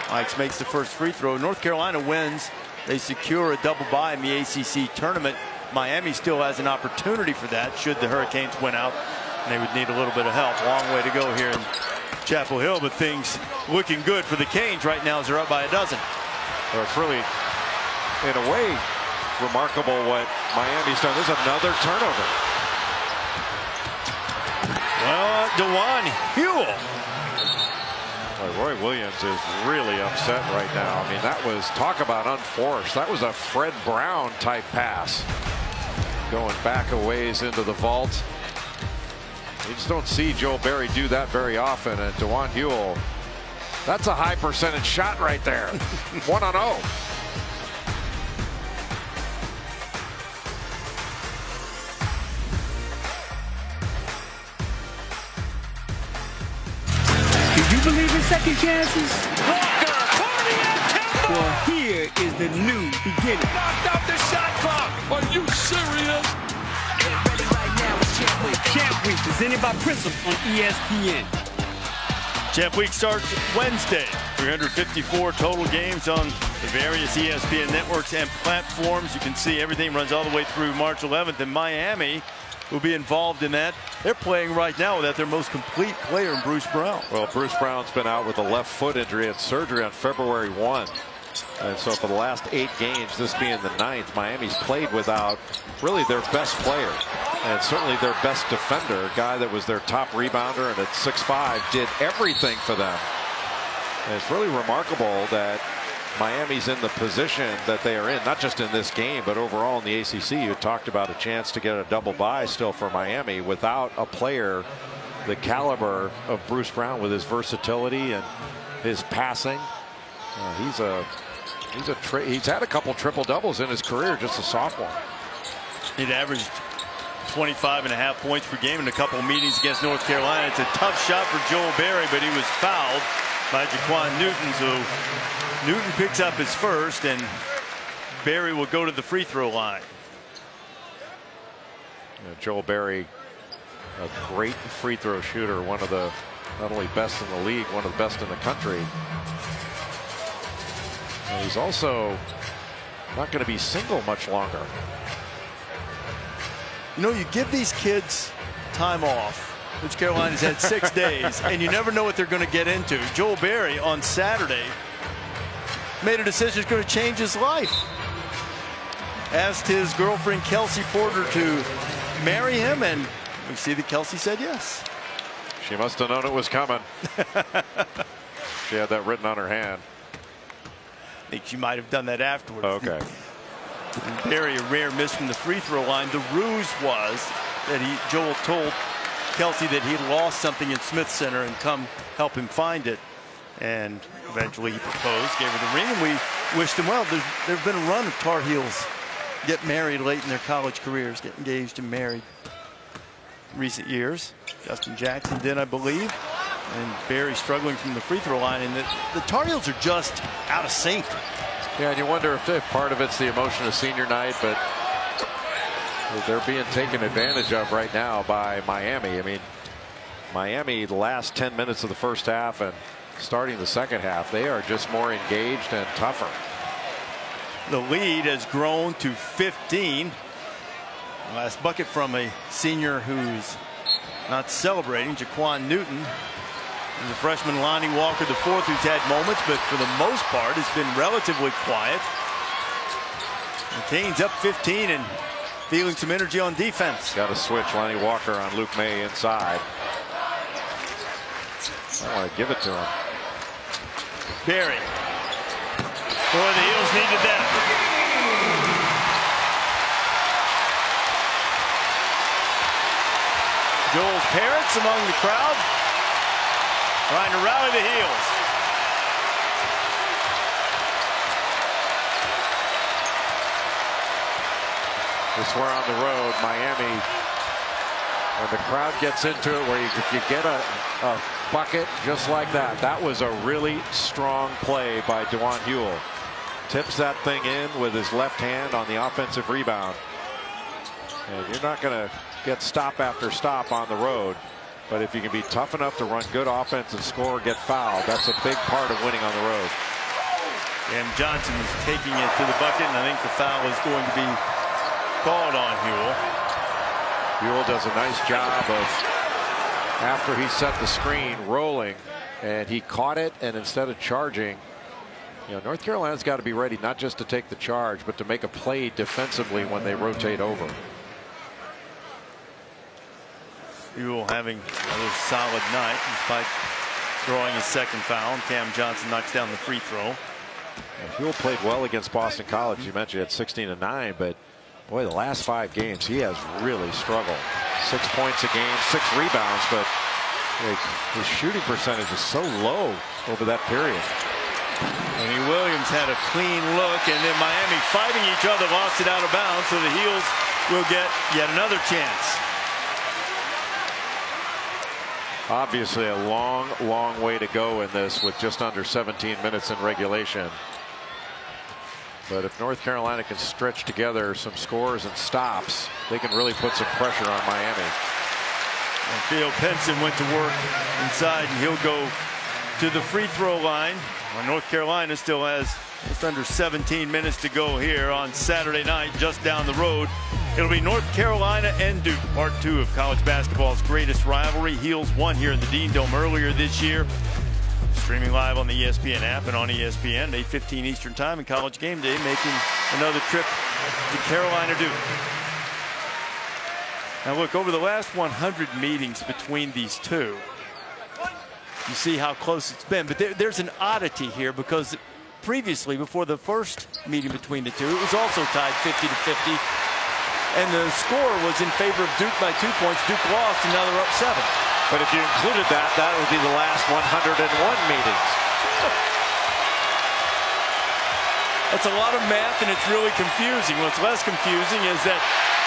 Lykes makes the first free throw. North Carolina wins. They secure a double bye in the ACC tournament. Miami still has an opportunity for that should the Hurricanes win out, and they would need a little bit of help. Long way to go here in Chapel Hill, but things looking good for the Canes right now as they're up by a dozen. Well, it's really, in a way, remarkable what Miami's done. There's another turnover. Well, DeJuan Huell. Roy Williams is really upset right now. I mean, that was, talk about unforced. That was a Fred Brown type pass. Going back a ways into the vault. You just don't see Joel Berry do that very often. And DeJuan Huell, that's a high percentage shot right there. 1-0. Do you believe in second chances? Walker, party at tempo! Well, here is the new beginning. Knocked out the shot clock. Are you serious? Get ready right now. It's Champ Week. Champ Week presented by Prism on ESPN. Champ Week starts Wednesday. 354 total games on the various ESPN networks and platforms. You can see everything runs all the way through March 11th, and Miami will be involved in that. They're playing right now without their most complete player in Bruce Brown. Well, Bruce Brown's been out with a left foot injury, had surgery on February 1. And so for the last 8 games, this being the 9th, Miami's played without really their best player. And certainly their best defender, a guy that was their top rebounder and at 6'5", did everything for them. And it's really remarkable that Miami's in the position that they are in, not just in this game, but overall in the ACC. You talked about a chance to get a double bye still for Miami without a player the caliber of Bruce Brown with his versatility and his passing. He's had a couple triple doubles in his career, just a sophomore. He'd averaged 25.5 points per game in a couple of meetings against North Carolina. It's a tough shot for Joel Berry, but he was fouled by Jaquan Newton. So Newton picks up his first, and Berry will go to the free throw line. Joel Berry, a great free throw shooter, one of the not only best in the league, one of the best in the country. And he's also not going to be single much longer. You know, you give these kids time off, which Carolina's had 6 days, and you never know what they're going to get into. Joel Berry on Saturday made a decision that's going to change his life. Asked his girlfriend Kelsey Porter to marry him, and we see that Kelsey said yes. She must have known it was coming. She had that written on her hand. I think she might have done that afterwards. Okay. And Berry, a rare miss from the free throw line. The ruse was that Joel told Kelsey that he lost something in Smith Center and come help him find it. And eventually he proposed, gave her the ring, and we wished him well. There's been a run of Tar Heels get married late in their college careers, get engaged and married. Recent years, Justin Jackson did, I believe, and Berry struggling from the free throw line, and the Tar Heels are just out of sync. Yeah, and you wonder if part of it's the emotion of senior night, but they're being taken advantage of right now by Miami. I mean, Miami, the last 10 minutes of the first half and starting the second half, they are just more engaged and tougher. The lead has grown to 15. Last bucket from a senior who's not celebrating, Jaquan Newton. And the freshman Lonnie Walker the fourth, who's had moments, but for the most part has been relatively quiet. The Canes up 15 and feeling some energy on defense. Got to switch Lonnie Walker on Luke May inside. I want to give it to him. Berry. Boy, the Heels needed that. Joel's parents among the crowd, trying to rally the Heels. This we're on the road, Miami. When the crowd gets into it, where if you get a bucket just like that, that was a really strong play by DeJuan Hewell. Tips that thing in with his left hand on the offensive rebound. And you're not going to get stop after stop on the road, but if you can be tough enough to run good offense and score or get fouled, that's a big part of winning on the road. And Johnson is taking it to the bucket, and I think the foul is going to be called on Hewell. Hewell does a nice job of, after he set the screen, rolling, and he caught it, and instead of charging, you know, North Carolina's got to be ready not just to take the charge, but to make a play defensively when they rotate over. Hewell having another solid night despite drawing his second foul. And Cam Johnson knocks down the free throw. Hewell played well against Boston College. You mentioned he had 16 and 9, but boy, the last 5 games he has really struggled. 6 points a game, 6 rebounds, but his shooting percentage is so low over that period. Lenny Williams had a clean look, and then Miami fighting each other, lost it out of bounds, so the Heels will get yet another chance. Obviously a long way to go in this with just under 17 minutes in regulation. But if North Carolina can stretch together some scores and stops, they can really put some pressure on Miami. And Theo Pinson went to work inside, and he'll go to the free throw line. Well, North Carolina still has just under 17 minutes to go here on Saturday night, just down the road. It'll be North Carolina and Duke, part 2 of college basketball's greatest rivalry. Heels won here in the Dean Dome earlier this year. Streaming live on the ESPN app and on ESPN, 8:15 Eastern Time, and College Game Day making another trip to Carolina Duke. Now look, over the last 100 meetings between these two, you see how close it's been. But there's an oddity here, because previously, before the first meeting between the two, it was also tied 50-50. And the score was in favor of Duke by 2 points. Duke lost, and now they're up 7. But if you included that, that would be the last 101 meetings. That's a lot of math, and it's really confusing. What's less confusing is that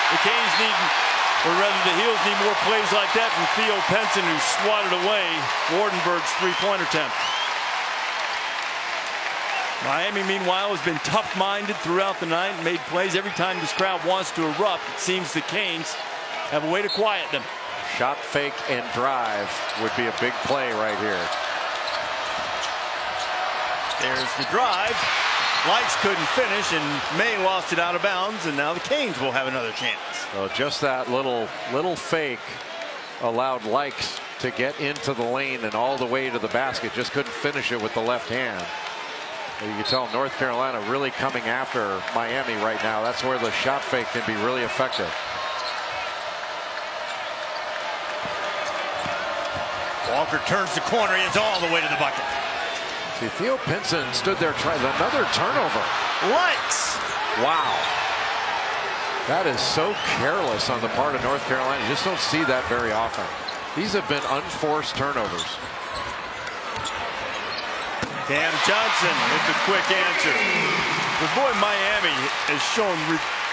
the Canes need, or rather the Heels need, more plays like that from Theo Penson, who swatted away Wardenberg's three-pointer attempt. Miami, meanwhile, has been tough-minded throughout the night and made plays. Every time this crowd wants to erupt, it seems the Canes have a way to quiet them. Shot fake and drive would be a big play right here. There's the drive. Lights couldn't finish, and May lost it out of bounds, and now the Canes will have another chance. So just that little fake allowed Likes to get into the lane and all the way to the basket. Just couldn't finish it with the left hand. You can tell North Carolina really coming after Miami right now. That's where the shot fake can be really effective. Walker turns the corner. He is all the way to the bucket. See, Theo Pinson stood there trying another turnover. Lights. Wow. That is so careless on the part of North Carolina. You just don't see that very often. These have been unforced turnovers. Cam Johnson with the quick answer. But boy, Miami has shown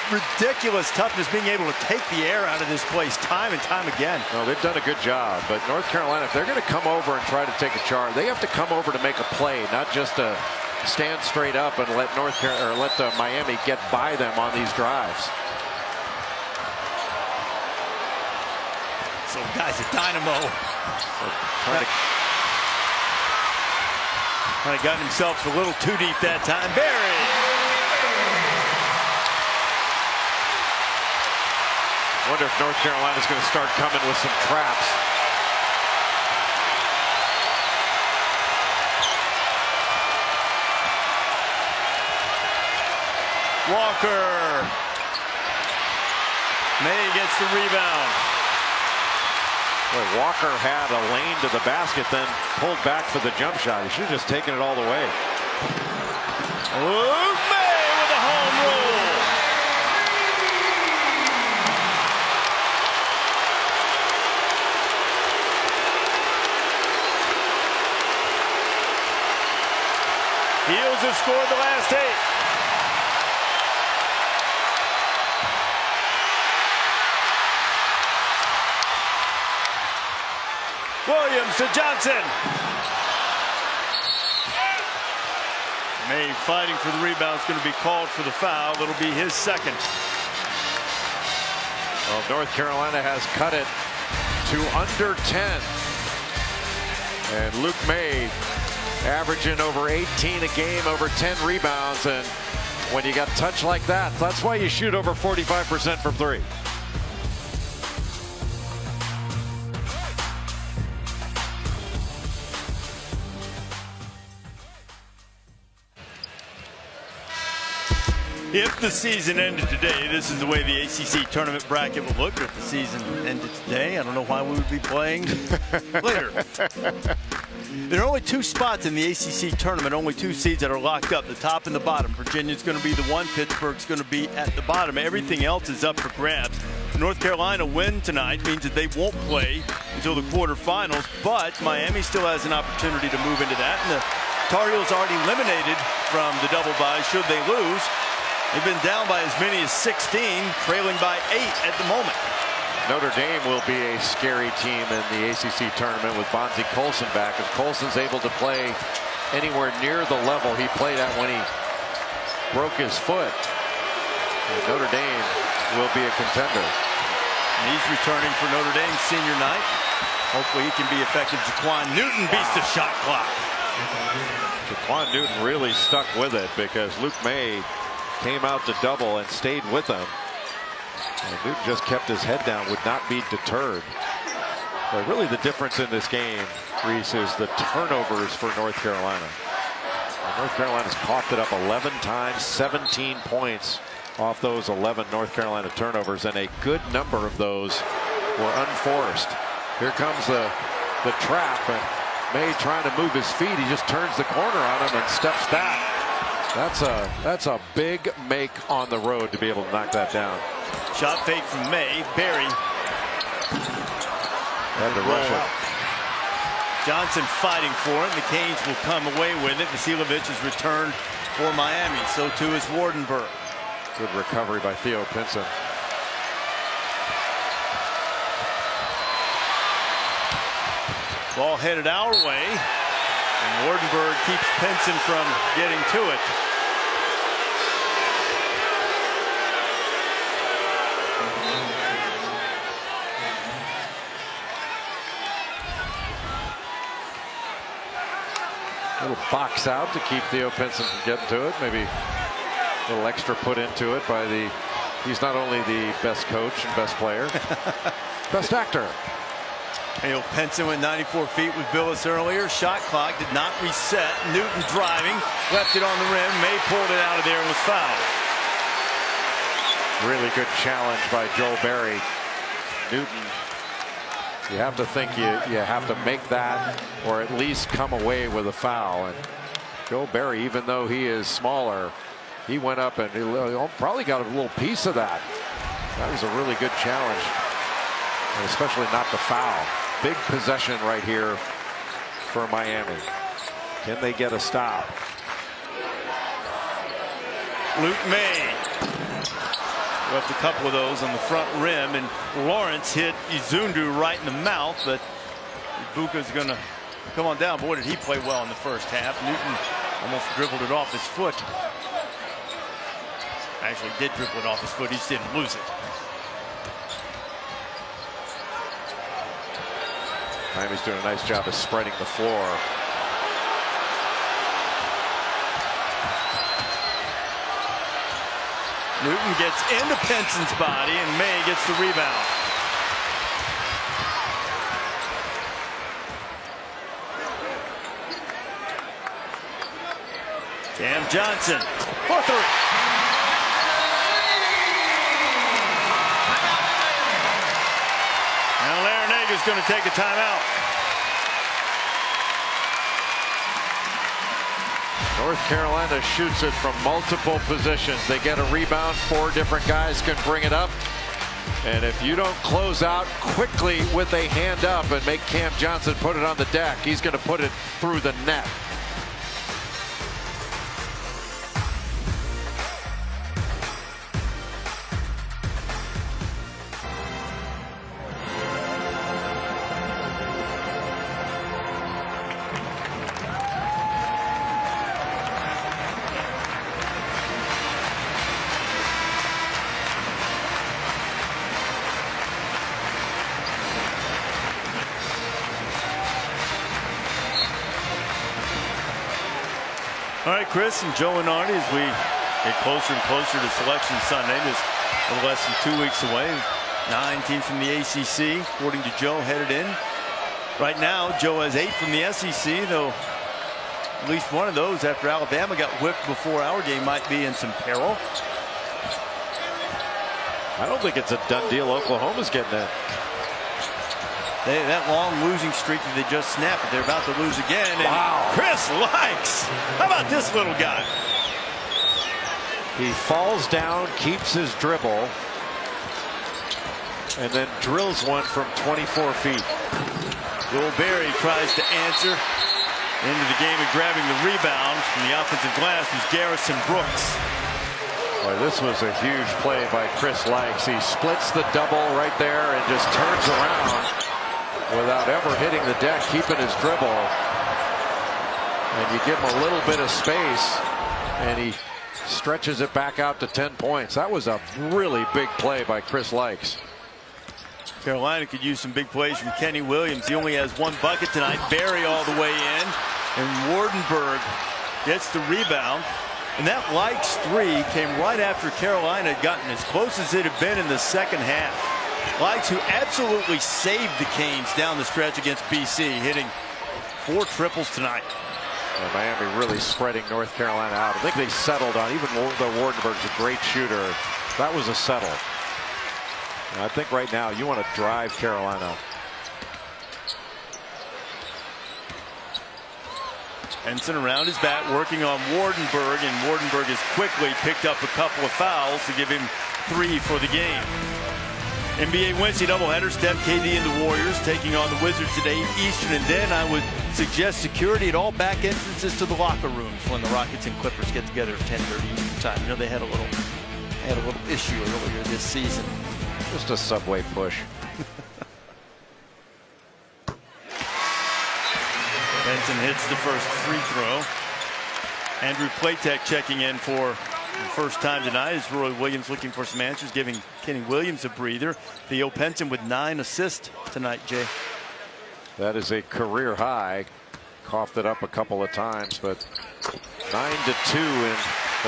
ridiculous toughness, being able to take the air out of this place time and time again. Well, they've done a good job, but North Carolina, if they're going to come over and try to take a charge, they have to come over to make a play, not just to stand straight up and let Miami get by them on these drives. So guys, a dynamo. Kind of got himself a little too deep that time. Barry. Wonder if North Carolina's going to start coming with some traps. Walker. May gets the rebound. Boy, Walker had a lane to the basket, then pulled back for the jump shot. He should have just taken it all the way. Luke May with a home rule. Heels have scored the last 8. Williams to Johnson. May fighting for the rebound. Is going to be called for the foul. It'll be his second. Well, North Carolina has cut it to under 10. And Luke May averaging over 18 a game, over 10 rebounds. And when you got touch like that, that's why you shoot over 45% from 3. If the season ended today, this is the way the ACC tournament bracket would look. If the season ended today, I don't know why we would be playing later. There are only 2 spots in the ACC tournament, only 2 seeds that are locked up, the top and the bottom. Virginia's going to be the one, Pittsburgh's going to be at the bottom. Everything else is up for grabs. North Carolina win tonight means that they won't play until the quarterfinals, but Miami still has an opportunity to move into that. And the Tar Heels already eliminated from the double bye should they lose. They've been down by as many as 16, trailing by 8 at the moment. Notre Dame will be a scary team in the ACC tournament with Bonzie Colson back. If Colson's able to play anywhere near the level he played at when he broke his foot, Notre Dame will be a contender. And he's returning for Notre Dame senior night. Hopefully he can be effective. Jaquan Newton beats the shot clock. Jaquan Newton really stuck with it because Luke May came out to double and stayed with him. And Newton just kept his head down, would not be deterred. But really the difference in this game Reese, is the turnovers for North Carolina. North Carolina's coughed it up 11 times, 17 points off those 11 North Carolina turnovers, and a good number of those were unforced. Here comes the trap, and May trying to move his feet. He just turns the corner on him and steps back. That's a big make on the road to be able to knock that down. Shot fake from May. Barry Had to rush it. Johnson fighting for it. The Canes will come away with it. Vasiljevic has returned for Miami. So too is Wardenberg. Good recovery by Theo Pinson. Ball headed our way, and Wardenberg keeps Pinson from getting to it. A little box out to keep Theo Pinson from getting to it. Maybe a little extra put into it by he's not only the best coach and best player, best actor. Theo Pinson went 94 feet with Billis earlier. Shot clock did not reset. Newton driving, left it on the rim. May pulled it out of there and was fouled. Really good challenge by Joel Berry. Newton, you have to think you have to make that or at least come away with a foul. And Joel Berry, even though he is smaller, he went up and he probably got a little piece of that. That was a really good challenge, and especially not the foul. Big possession right here for Miami. Can they get a stop? Luke May left a couple of those on the front rim, and Lawrence hit Izundu right in the mouth, but Ibuka's going to come on down. Boy, did he play well in the first half. Newton almost dribbled it off his foot. Actually did dribble it off his foot. He just didn't lose it. Miami's doing a nice job of spreading the floor. Newton gets into Pinson's body, and May gets the rebound. Cam Johnson for three. Now Larinaga is going to take a timeout. North Carolina shoots it from multiple positions. They get a rebound. 4 different guys can bring it up. And if you don't close out quickly with a hand up and make Cam Johnson put it on the deck, he's going to put it through the net. All right, Chris and Joe and Arnie, as we get closer and closer to Selection Sunday, just a little less than 2 weeks away. 9 teams from the ACC, according to Joe, headed in. Right now, Joe has 8 from the SEC, though at least one of those, after Alabama got whipped before our game, might be in some peril. I don't think it's a done deal. Oklahoma's getting in. That long losing streak that they just snapped, but they're about to lose again. And wow. Chris Likes. How about this little guy? He falls down, keeps his dribble, and then drills one from 24 feet. Joel Berry tries to answer into the game and grabbing the rebound from the offensive glass was Garrison Brooks. Boy, this was a huge play by Chris Likes. He splits the double right there and just turns around without ever hitting the deck, keeping his dribble. And you give him a little bit of space, and he stretches it back out to 10 points. That was a really big play by Chris Likes. Carolina could use some big plays from Kenny Williams. He only has 1 bucket tonight. Berry all the way in, and Wardenberg gets the rebound. And that Likes 3 came right after Carolina had gotten as close as it had been in the second half. Likes, who absolutely saved the Canes down the stretch against BC, hitting 4 triples tonight. And Miami really spreading North Carolina out. I think they settled on, even though Wardenberg's a great shooter, that was a settle. And I think right now you want to drive Carolina. Henson around his bat working on Wardenberg, and Wardenberg has quickly picked up a couple of fouls to give him 3 for the game. NBA Wednesday doubleheader, Steph, KD, and the Warriors taking on the Wizards today, Eastern, and then I would suggest security at all back entrances to the locker rooms when the Rockets and Clippers get together at 10:30 Eastern time. You know, they had a little issue earlier this season. Just a subway push. Benson hits the first free throw. Andrew Platek checking in for the first time tonight as Roy Williams looking for some answers, giving Kenny Williams a breather. Theo Penson with 9 assists tonight, Jay. That is a career high. Coughed it up a couple of times, but 9-2 in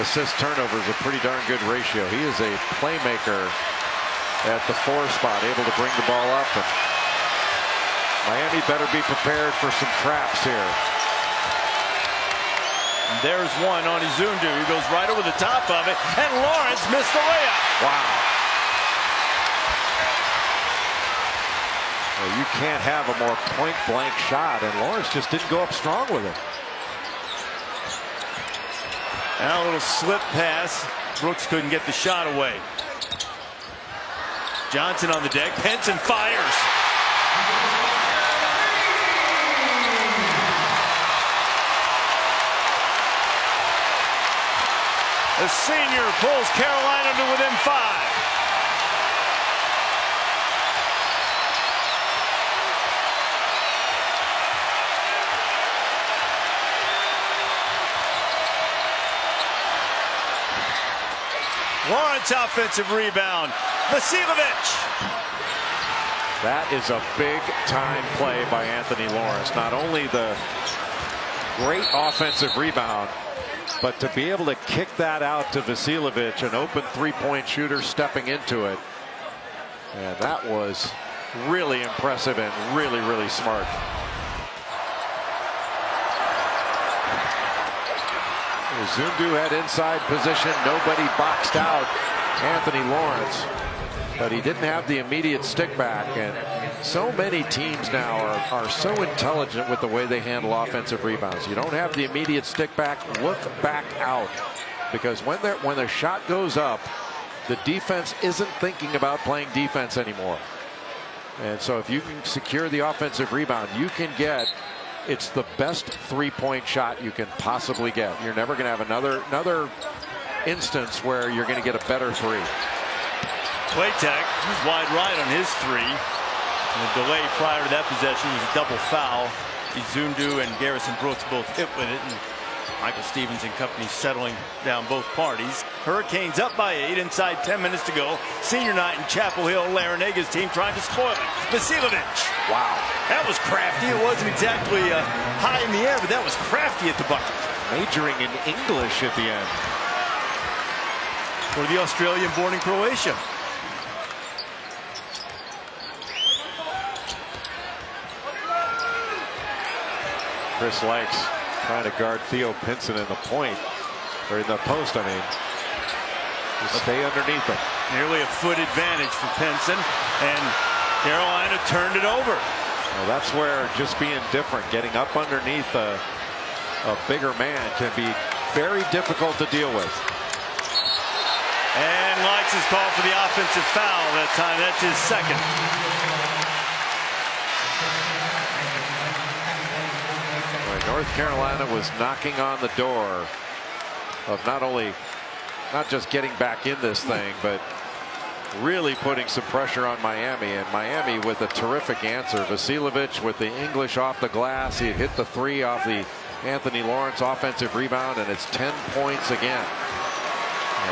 assist turnovers, a pretty darn good ratio. He is a playmaker at the 4 spot, able to bring the ball up. And Miami better be prepared for some traps here. And there's one on Izundu. He goes right over the top of it, and Lawrence missed the layup. Wow. Well, you can't have a more point-blank shot, and Lawrence just didn't go up strong with it. Now a little slip pass. Brooks couldn't get the shot away. Johnson on the deck. Penson fires. The senior pulls Carolina to within 5. Lawrence offensive rebound. Vasiljevic. That is a big time play by Anthony Lawrence. Not only the great offensive rebound, but to be able to kick that out to Vasiljevic, an open 3-point shooter stepping into it. And that was really impressive and really, really smart. Zundu had inside position. Nobody boxed out Anthony Lawrence, but he didn't have the immediate stick back. And so many teams now are so intelligent with the way they handle offensive rebounds. You don't have the immediate stick back, look back out, because when the shot goes up, the defense isn't thinking about playing defense anymore. And so if you can secure the offensive rebound, you can get, it's the best 3-point shot you can possibly get. You're never going to have another instance where you're going to get a better 3. Platek was wide right on his 3. And the delay prior to that possession was a double foul. Izundu and Garrison Brooks both hit with it, and Michael Stevens and company settling down both parties. Hurricanes up by 8 inside 10 minutes to go. Senior night in Chapel Hill. Larenega's team trying to spoil it. Vasiljevic. Wow. That was crafty. It wasn't exactly high in the air, but that was crafty at the bucket. Majoring in English at the end. For the Australian born in Croatia. Chris likes trying to guard Theo Pinson in the point, or in the post, I mean. Just stay underneath him. Nearly a foot advantage for Pinson, and Carolina turned it over. Well, that's where just being different, getting up underneath a bigger man can be very difficult to deal with. And Likes is called for the offensive foul that time. That's his second. North Carolina was knocking on the door of not just getting back in this thing, but really putting some pressure on Miami, and Miami with a terrific answer. Vasiljevic with the English off the glass. He had hit the 3 off the Anthony Lawrence offensive rebound, and it's 10 points again.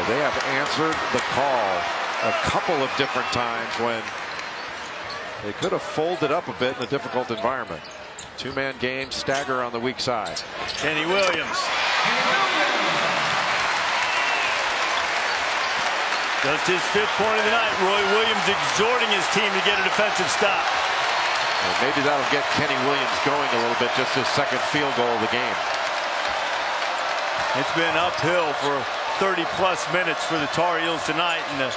They have answered the call a couple of different times when they could have folded up a bit in a difficult environment. 2-man game, stagger on the weak side. Kenny Williams. Just his 5th point of the night. Roy Williams exhorting his team to get a defensive stop. And maybe that'll get Kenny Williams going a little bit, just his second field goal of the game. It's been uphill for 30-plus minutes for the Tar Heels tonight, and the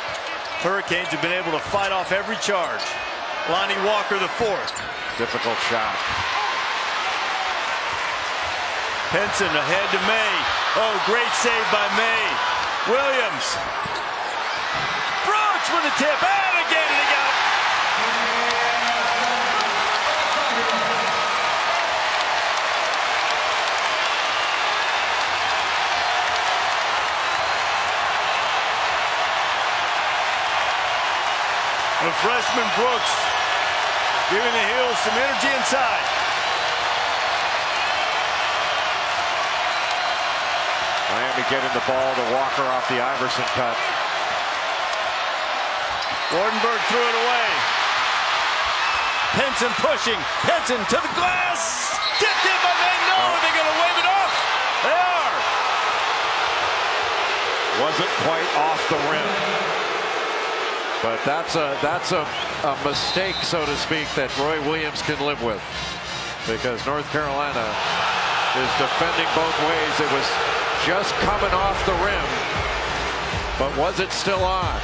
Hurricanes have been able to fight off every charge. Lonnie Walker, the fourth. Difficult shot. Penson ahead to May. Oh, great save by May. Williams. Brooks with a tip, and again to go. The freshman Brooks giving the Heels some energy inside. Miami getting the ball to Walker off the Iverson cut. Wardenberg threw it away. Penson pushing. Penson to the glass. Tipped in by May. No, they're going to wave it off. They are. Wasn't quite off the rim. But that's a mistake, so to speak, that Roy Williams can live with, because North Carolina is defending both ways. It was just coming off the rim, but was it still on?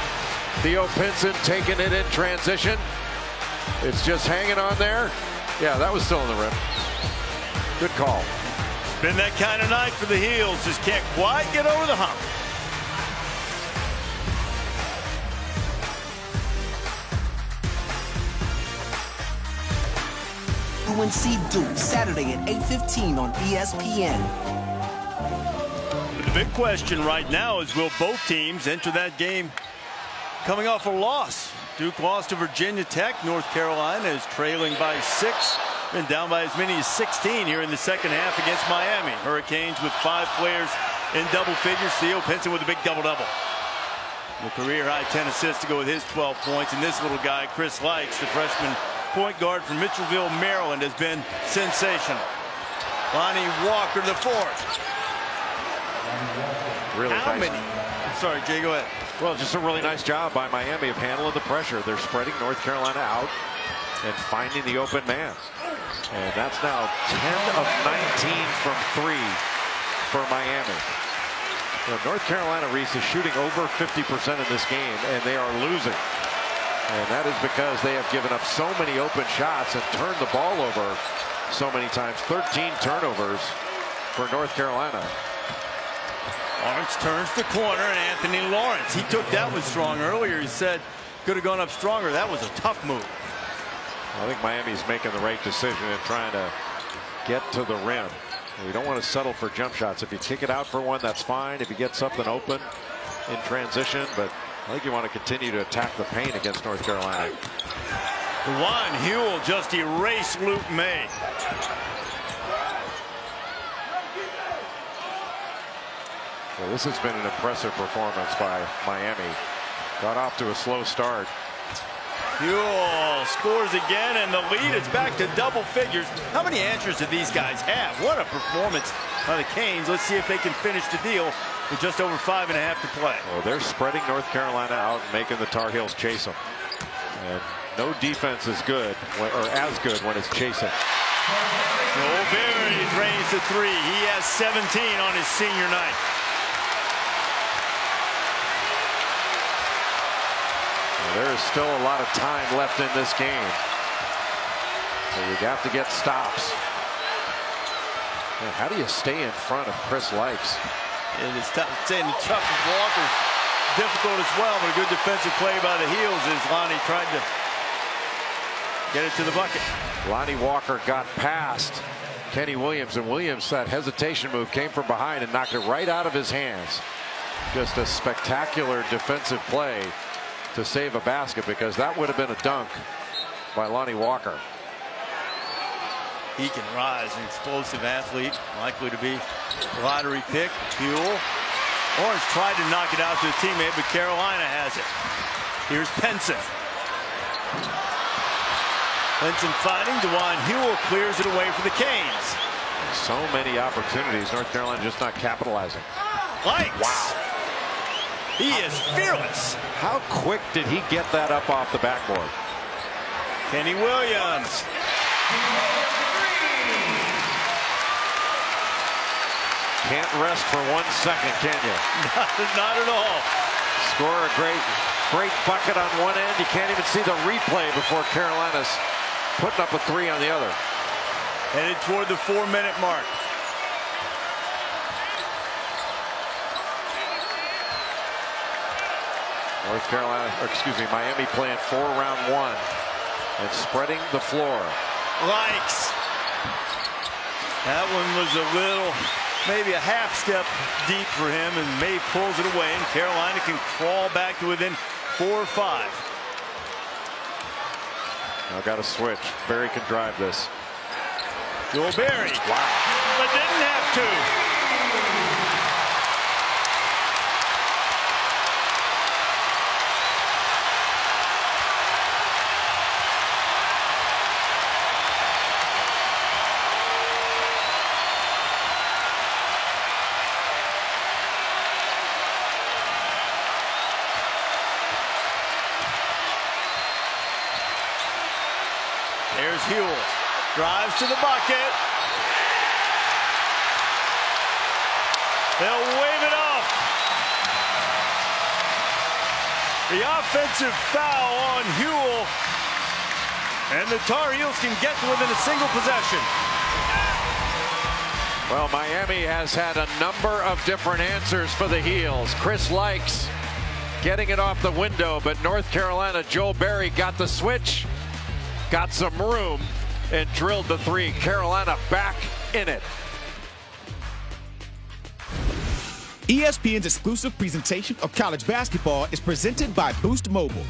Theo Pinson taking it in transition. It's just hanging on there. Yeah, that was still on the rim. Good call. Been that kind of night for the Heels. Just can't quite get over the hump. UNC Duke, Saturday at 8:15 on ESPN. The big question right now is, will both teams enter that game coming off a loss? Duke lost to Virginia Tech. North Carolina is trailing by 6 and down by as many as 16 here in the second half against Miami. Hurricanes with 5 players in double figures. Theo Pinson with a big double-double. The career-high 10 assists to go with his 12 points. And this little guy, Chris Likes, the freshman point guard from Mitchellville, Maryland, has been sensational. Lonnie Walker, the fourth. Really How nice. many? Sorry, Jay, go ahead. Well, just a really nice job by Miami of handling the pressure. They're spreading North Carolina out and finding the open man. And that's now 10 of 19 from 3 for Miami. North Carolina, Reese, is shooting over 50% in this game, and they are losing. And that is because they have given up so many open shots and turned the ball over so many times. 13 turnovers for North Carolina. Lawrence turns the corner, and Anthony Lawrence, he took that one strong earlier. He said could have gone up stronger. That was a tough move. I think Miami's making the right decision in trying to get to the rim. You don't want to settle for jump shots. If you kick it out for one, that's fine. If you get something open in transition, but I think you want to continue to attack the paint against North Carolina. Juan Huell just erased Luke May. Well, this has been an impressive performance by Miami. Got off to a slow start. Huell scores again, and the lead is back to double figures. How many answers do these guys have? What a performance by the Canes. Let's see if they can finish the deal with just over 5.5 to play. Well, they're spreading North Carolina out and making the Tar Heels chase them. And no defense is good, or as good, when it's chasing. Joel Berry drains the 3. He has 17 on his senior night. There is still a lot of time left in this game. So you have to get stops. Man, how do you stay in front of Chris Likes? And it's tough. Saying the tough of Walker's difficult as well, but a good defensive play by the Heels as Lonnie tried to get it to the bucket. Lonnie Walker got past Kenny Williams, and Williams, that hesitation move, came from behind and knocked it right out of his hands. Just a spectacular defensive play to save a basket, because that would have been a dunk by Lonnie Walker. He can rise, an explosive athlete, likely to be a lottery pick. Huell. Orange tried to knock it out to a teammate, but Carolina has it. Here's Penson. Penson fighting. DeJuan Huell clears it away for the Canes. So many opportunities. North Carolina just not capitalizing. Likes. Wow. He is fearless. How quick did he get that up off the backboard? Kenny Williams. Can't rest for 1 second, can you? Not at all. Score a great bucket on one end. You can't even see the replay before Carolina's putting up a 3 on the other. Headed toward the 4-minute mark. North Carolina, or excuse me, Miami playing 4 round 1 and spreading the floor. Likes. That one was a little, maybe a half step deep for him, and May pulls it away, and Carolina can crawl back to within 4 or 5. Now got to switch. Berry can drive this. Joel Berry. Wow. But didn't have to. There's Huell. Drives to the bucket. They'll wave it off. The offensive foul on Huell. And the Tar Heels can get to within a single possession. Well, Miami has had a number of different answers for the Heels. Chris Likes getting it off the window, but North Carolina, Joel Berry got the switch, got some room, and drilled the 3. Carolina back in it. ESPN's exclusive presentation of college basketball is presented by Boost Mobile.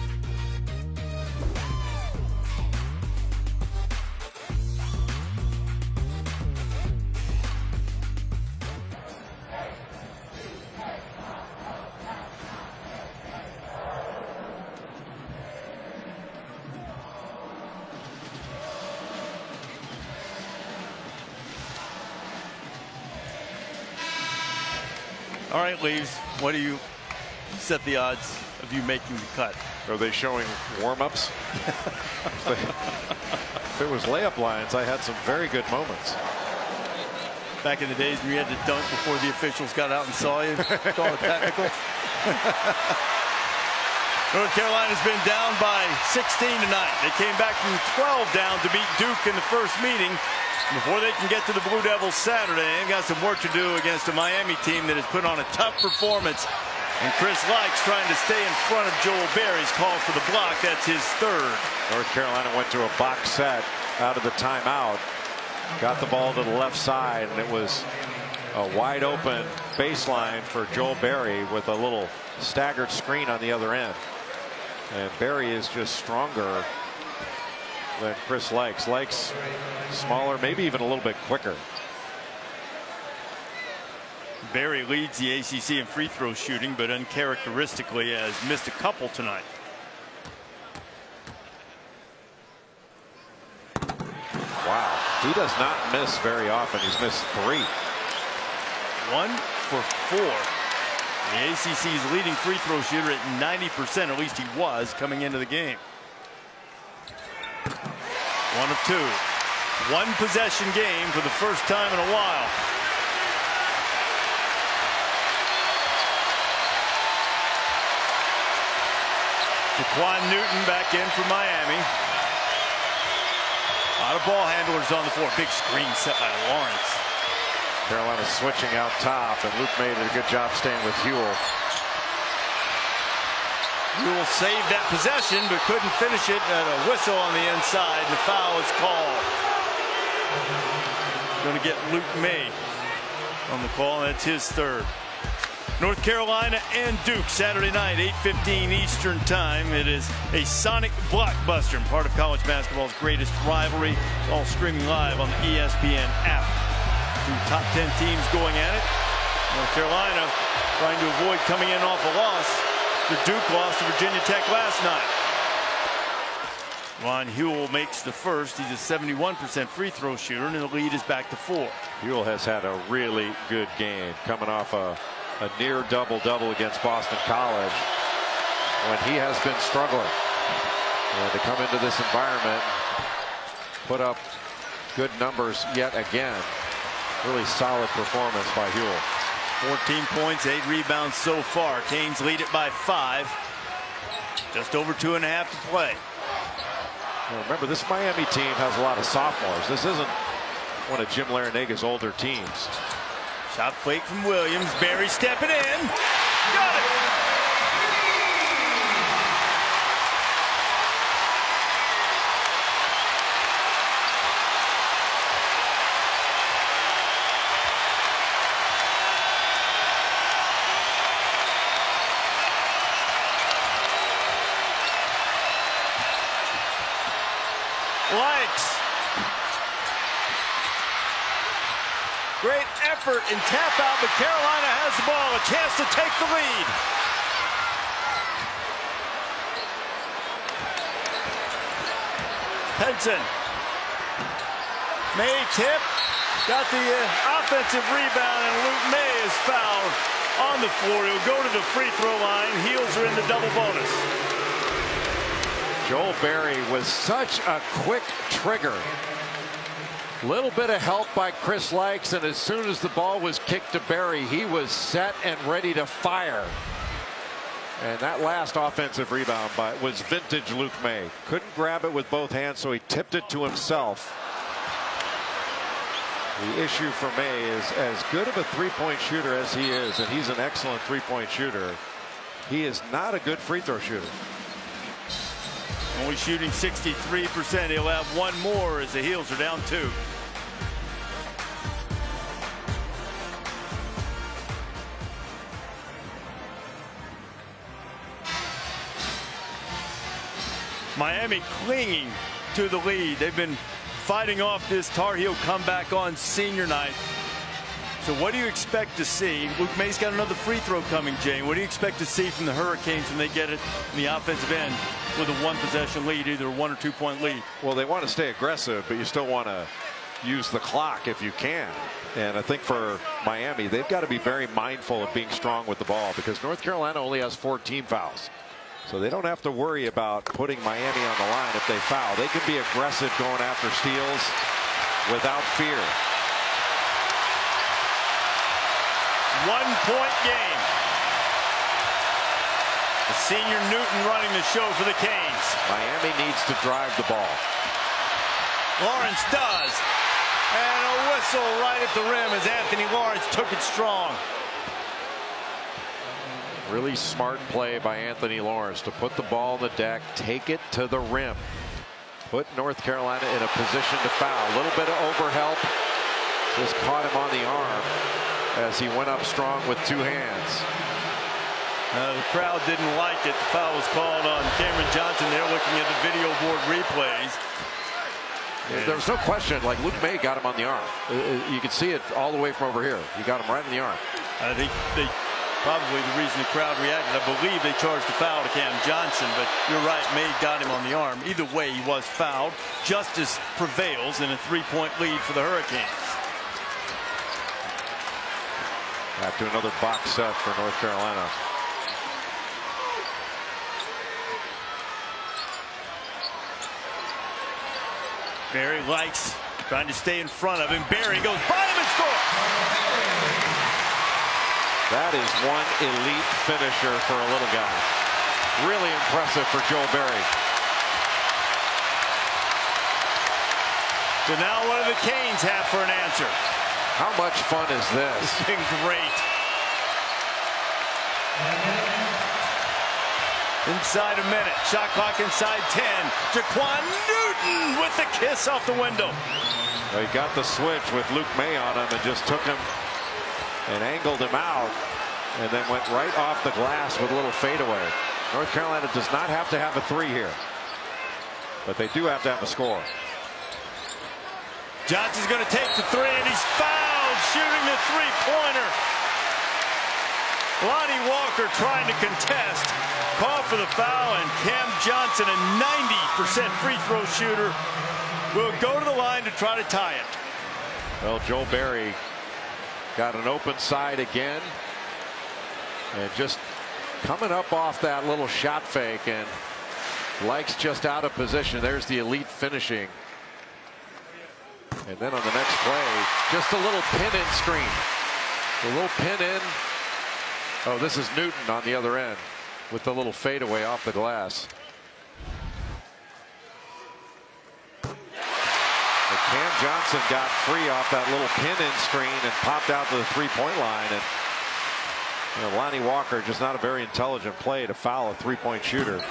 All right, Leaves, what do you set the odds of you making the cut? Are they showing warm-ups? If it was layup lines, I had some very good moments. Back in the days when you had to dunk before the officials got out and saw you, call it technical. North Carolina's been down by 16 tonight. They came back from 12 down to beat Duke in the first meeting. Before they can get to the Blue Devils Saturday, they've got some work to do against a Miami team that has put on a tough performance. And Chris Likes trying to stay in front of Joel Berry's call for the block. That's his 3rd. North Carolina went to a box set out of the timeout. Got the ball to the left side, and it was a wide open baseline for Joel Berry with a little staggered screen on the other end. And Berry is just stronger than Chris Likes. Likes smaller, maybe even a little bit quicker. Berry leads the ACC in free throw shooting, but uncharacteristically has missed a couple tonight. Wow, he does not miss very often. He's missed 3. 1 for 4. The ACC's leading free throw shooter at 90%, at least he was coming into the game. 1 of 2. 1 possession game for the first time in a while. Jaquan Newton back in for Miami. A lot of ball handlers on the floor. Big screen set by Lawrence. Carolina switching out top, and Luke made a good job staying with Huell. Huell saved that possession, but couldn't finish it. A whistle on the inside. The foul is called. Going to get Luke May on the call, and that's his 3rd. North Carolina and Duke Saturday night, 8:15 Eastern time. It is a sonic blockbuster, part of college basketball's greatest rivalry. All streaming live on the ESPN app. 2 top 10 teams going at it. North Carolina trying to avoid coming in off a loss. The Duke lost to Virginia Tech last night. Ron Huell makes the first. He's a 71% free throw shooter, and the lead is back to 4. Huell has had a really good game, coming off a near double-double against Boston College when he has been struggling. And to come into this environment, put up good numbers yet again. Really solid performance by Huell. 14 points, 8 rebounds so far. Canes lead it by 5. Just over 2.5 to play. Well, remember, this Miami team has a lot of sophomores. This isn't one of Jim Larenega's older teams. Shot fake from Williams. Barry stepping in. Got it. Likes. Great effort and tap out, but Carolina has the ball. A chance to take the lead. Henson. May tip. Got the offensive rebound, and Luke May is fouled on the floor. He'll go to the free throw line. Heels are in the double bonus. Joel Berry was such a quick trigger. Little bit of help by Chris Likes, and as soon as the ball was kicked to Berry, he was set and ready to fire. And that last offensive rebound was vintage Luke May. Couldn't grab it with both hands, so he tipped it to himself. The issue for May is, as good of a three-point shooter as he is, and he's an excellent three-point shooter, he is not a good free throw shooter. Only shooting 63%. He'll have one more as the Heels are down 2. Miami clinging to the lead. They've been fighting off this Tar Heel comeback on senior night. So what do you expect to see? Luke May's got another free throw coming, Jane. What do you expect to see from the Hurricanes when they get it in the offensive end with a 1-possession lead, either a 1 or 2 point lead? Well, they want to stay aggressive, but you still want to use the clock if you can. And I think for Miami, they've got to be very mindful of being strong with the ball, because North Carolina only has 14 fouls. So they don't have to worry about putting Miami on the line if they foul. They can be aggressive going after steals without fear. 1 point game. The senior Newton running the show for the Canes. Miami needs to drive the ball. Lawrence does. And a whistle right at the rim as Anthony Lawrence took it strong. Really smart play by Anthony Lawrence to put the ball on the deck, take it to the rim. Put North Carolina in a position to foul. A little bit of overhelp. Just caught him on the arm as he went up strong with 2 hands. The crowd didn't like it. The foul was called on Cameron Johnson. They're looking at the video board replays. There was no question, like Luke May got him on the arm. You could see it all the way from over here. He got him right in the arm. I think probably the reason the crowd reacted, I believe they charged the foul to Cam Johnson, but you're right, May got him on the arm. Either way, he was fouled. Justice prevails in a 3-point lead for the Hurricanes. Back to another box set for North Carolina. Barry Likes trying to stay in front of him. Barry goes bottom and scores. That is one elite finisher for a little guy. Really impressive for Joel Berry. So now what do the Canes have for an answer? How much fun is this? It's been great. Inside a minute. Shot clock inside 10. Jaquan Newton with the kiss off the window. Well, he got the switch with Luke May on him and just took him and angled him out, and then went right off the glass with a little fadeaway. North Carolina does not have to have a 3 here, but they do have to have a score. Johnson's going to take the 3, and he's fouled shooting the 3-pointer. Lonnie Walker trying to contest. Call for the foul, and Cam Johnson, a 90% free throw shooter, will go to the line to try to tie it. Well, Joel Berry got an open side again, and just coming up off that little shot fake, and Likes just out of position. There's the elite finishing And then on the next play, just a little pin-in screen. A little pin-in. Oh, this is Newton on the other end with the little fadeaway off the glass. But Cam Johnson got free off that little pin-in screen and popped out to the three-point line. And Lonnie Walker, just not a very intelligent play to foul a three-point shooter.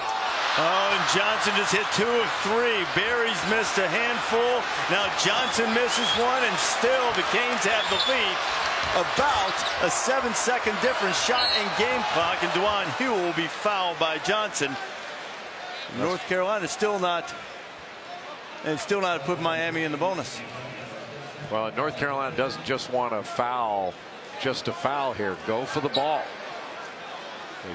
Oh, and Johnson just hit 2 of 3. Barry's missed a handful. Now Johnson misses one, and still the Canes have the lead. About a 7-second difference, shot and game clock, and Dwan Hugh will be fouled by Johnson. North Carolina still not put Miami in the bonus. Well, North Carolina doesn't just want to foul just to foul here. Go for the ball.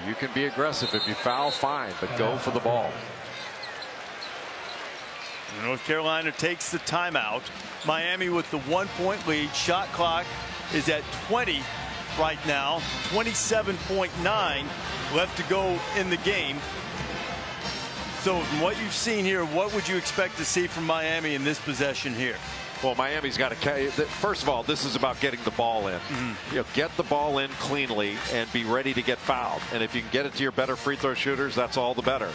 You can be aggressive. If you foul, fine, but go for the ball. North Carolina takes the timeout. Miami with the 1-point lead. Shot clock is at 20 right now. 27.9 left to go in the game. So from what you've seen here, what would you expect to see from Miami in this possession here? Well, Miami's got to, first of all, this is about getting the ball in. Get the ball in cleanly and be ready to get fouled. And if you can get it to your better free throw shooters, that's all the better.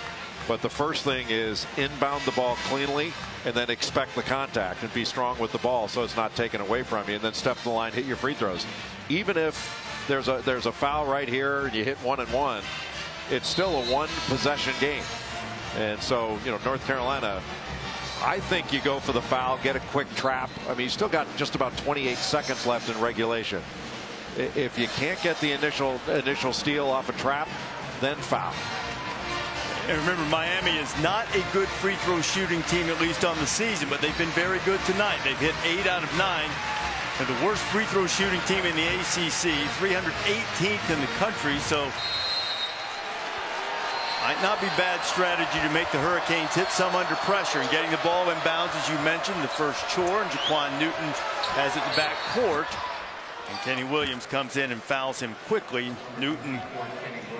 But the first thing is inbound the ball cleanly and then expect the contact and be strong with the ball so it's not taken away from you, and then step to the line, hit your free throws. Even if there's a foul right here and you hit 1 and 1, it's still a 1-possession game. And so, North Carolina, I think you go for the foul, get a quick trap. I mean, you still got just about 28 seconds left in regulation. If you can't get the initial steal off a trap, then foul. And remember, Miami is not a good free throw shooting team, at least on the season, but they've been very good tonight. They've hit 8 out of 9. They're the worst free throw shooting team in the ACC, 318th in the country. So might not be bad strategy to make the Hurricanes hit some under pressure and getting the ball in bounds, as you mentioned. The first chore, and Jaquan Newton has it in the back court. And Kenny Williams comes in and fouls him quickly. Newton,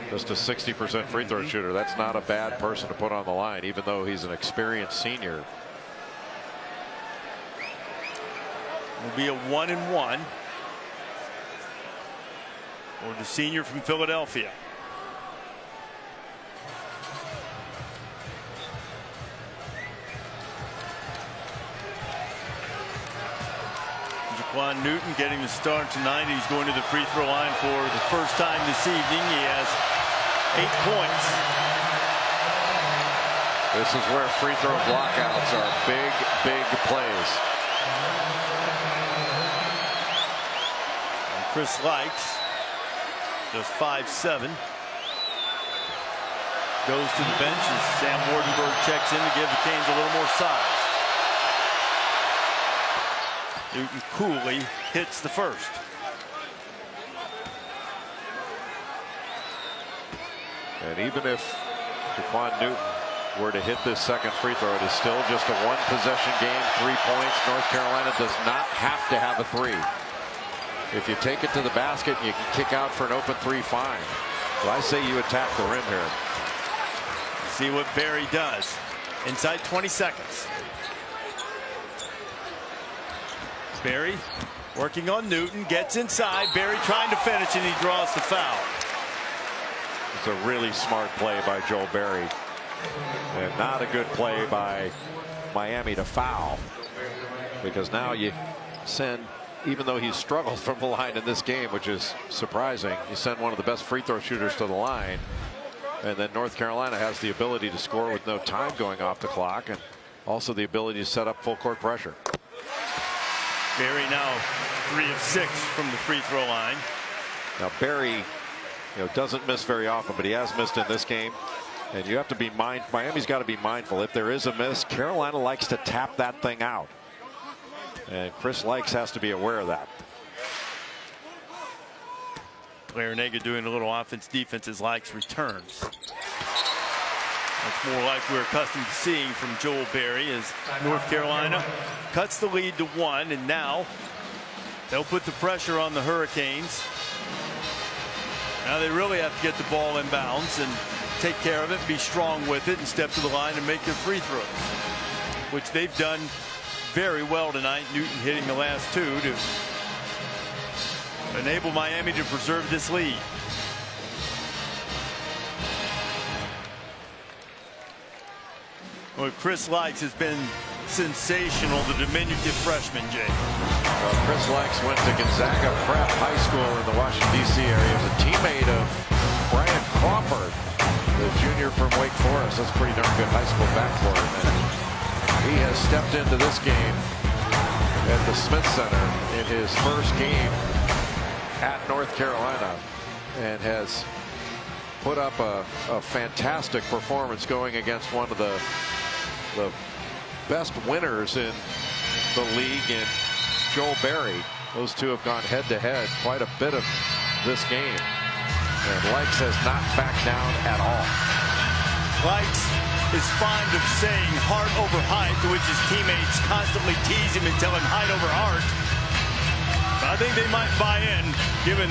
just a 60% free throw shooter. That's not a bad person to put on the line, even though he's an experienced senior. Will be a 1-and-1 for the senior from Philadelphia. Jaquan Newton getting the start tonight. He's going to the free throw line for the first time this evening. He has 8 points. This is where free throw blockouts are big plays. And Chris Likes, just 5'7", goes to the bench as Sam Wardenberg checks in to give the Canes a little more size. Newton coolly hits the first. And even if Jaquan Newton were to hit this second free throw, it is still just a 1-possession game, 3 points. North Carolina does not have to have a 3. If you take it to the basket and you can kick out for an open 3, fine. But I say you attack the rim here. See what Barry does. Inside 20 seconds. Barry working on Newton, gets inside. Barry trying to finish, and he draws the foul. It's a really smart play by Joel Barry, and not a good play by Miami to foul, because now you send, even though he's struggled from the line in this game, which is surprising, you send one of the best free throw shooters to the line, and then North Carolina has the ability to score with no time going off the clock, and also the ability to set up full court pressure. Barry now 3 of 6 from the free throw line. Now Barry, doesn't miss very often, but he has missed in this game, and you have to be mindful. Miami's got to be mindful. If there is a miss, Carolina likes to tap that thing out, and Chris Likes has to be aware of that. Larinaga doing a little offense defense as Likes returns. That's more like we're accustomed to seeing from Joel Barry, as North Carolina cuts the lead to 1, and now they'll put the pressure on the Hurricanes. Now they really have to get the ball in bounds and take care of it, be strong with it, and step to the line and make their free throws, which they've done very well tonight. Newton hitting the last two to enable Miami to preserve this lead. What Chris Likes has been sensational, the diminutive freshman, Jay. Well, Chris Likes went to Gonzaga Prep High School in the Washington, D.C. area. He was a teammate of Brian Crawford, the junior from Wake Forest. That's a pretty darn good high school backcourt. And he has stepped into this game at the Smith Center in his first game at North Carolina and has put up a fantastic performance going against one of the best winners in the league in Joel Berry. Those two have gone head to head quite a bit of this game. And Likes has not backed down at all. Likes is fond of saying heart over height, to which his teammates constantly tease him and tell him height over heart. But I think they might buy in, given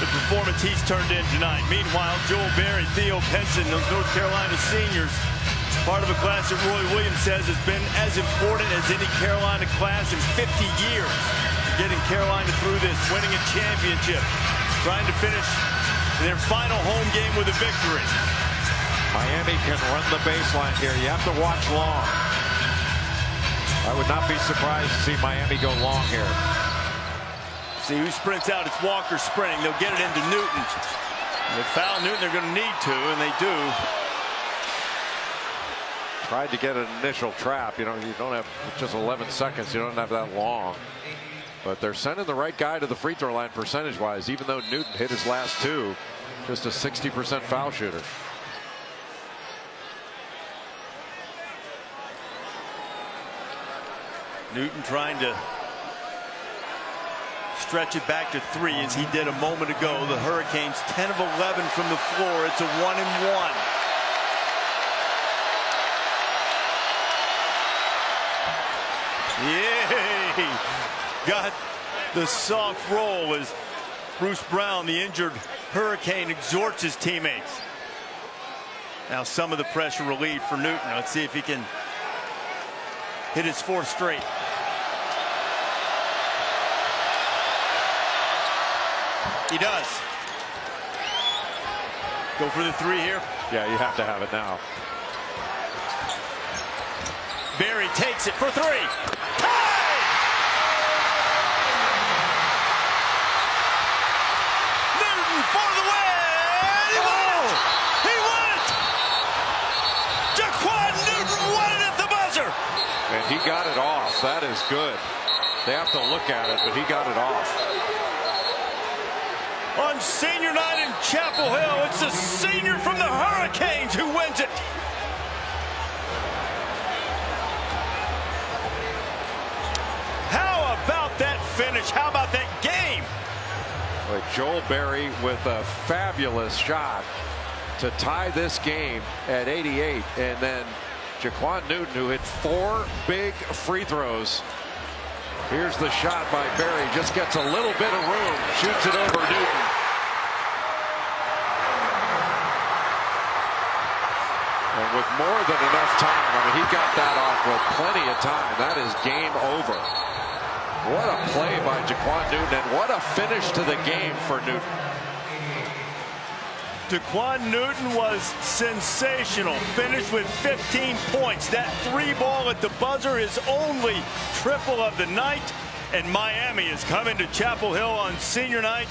the performance he's turned in tonight. Meanwhile, Joel Berry, Theo Penson, those North Carolina seniors, part of a class that Roy Williams says has been as important as any Carolina class in 50 years. Getting Carolina through this, winning a championship, trying to finish their final home game with a victory. Miami can run the baseline here. You have to watch long. I would not be surprised to see Miami go long here. See who sprints out. It's Walker sprinting. They'll get it into Newton. They foul Newton. They're going to need to, and they do. Tried to get an initial trap. You know, you don't have just 11 seconds. You don't have that long. But they're sending the right guy to the free throw line percentage-wise, even though Newton hit his last two. Just a 60% foul shooter. Newton trying to stretch it back to three as he did a moment ago. The Hurricanes 10 of 11 from the floor. It's a 1-and-1. Yay! Got the soft roll as Bruce Brown, the injured Hurricane, exhorts his teammates. Now some of the pressure relieved for Newton. Let's see if he can hit his fourth straight. He does. Go for the three here. Yeah, you have to have it now. Berry takes it for three. Hey! Newton for the win. He won it. He won it. Jaquan Newton won it at the buzzer. And he got it off. That is good. They have to look at it, but he got it off. On senior night in Chapel Hill, it's the senior from the Hurricanes who wins it. How about that finish? How about that game? Like Joel Berry with a fabulous shot to tie this game at 88. And then Jaquan Newton, who hit 4 big free throws. Here's the shot by Berry. Just gets a little bit of room. Shoots it over Newton. And with more than enough time, I mean, he got that off with plenty of time. That is game over. What a play by Jaquan Newton, and what a finish to the game for Newton. Jaquan Newton was sensational. Finished with 15 points. That three ball at the buzzer is only triple of the night. And Miami is coming to Chapel Hill on senior night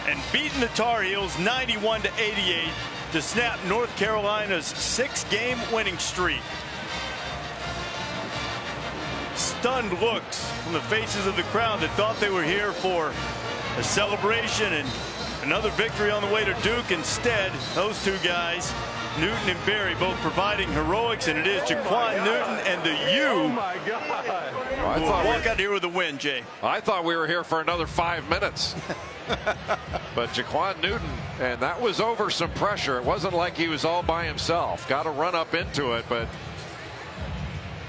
and beating the Tar Heels 91-88 to snap North Carolina's 6-game winning streak. Stunned looks from the faces of the crowd that thought they were here for a celebration and another victory on the way to Duke. Instead, those two guys, Newton and Berry, both providing heroics, and it is Jaquan Newton and the U. Oh my God. Well, who will walk out here with a win, Jay. I thought we were here for another 5 minutes. But Jaquan Newton, and that was over some pressure. It wasn't like he was all by himself. Got to run up into it, but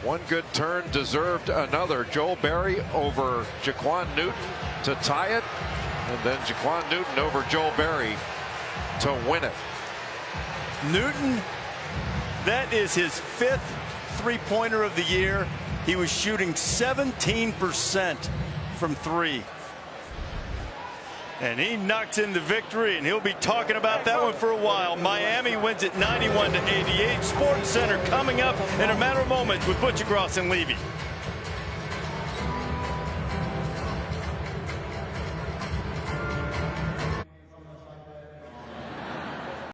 one good turn deserved another. Joel Berry over Jaquan Newton to tie it, and then Jaquan Newton over Joel Berry to win it. Newton, that is his 5th three-pointer of the year. He was shooting 17% from three. And he knocked in the victory, and he'll be talking about that one for a while. Miami wins it 91-88. Sports Center coming up in a matter of moments with Butcher Gross and Levy.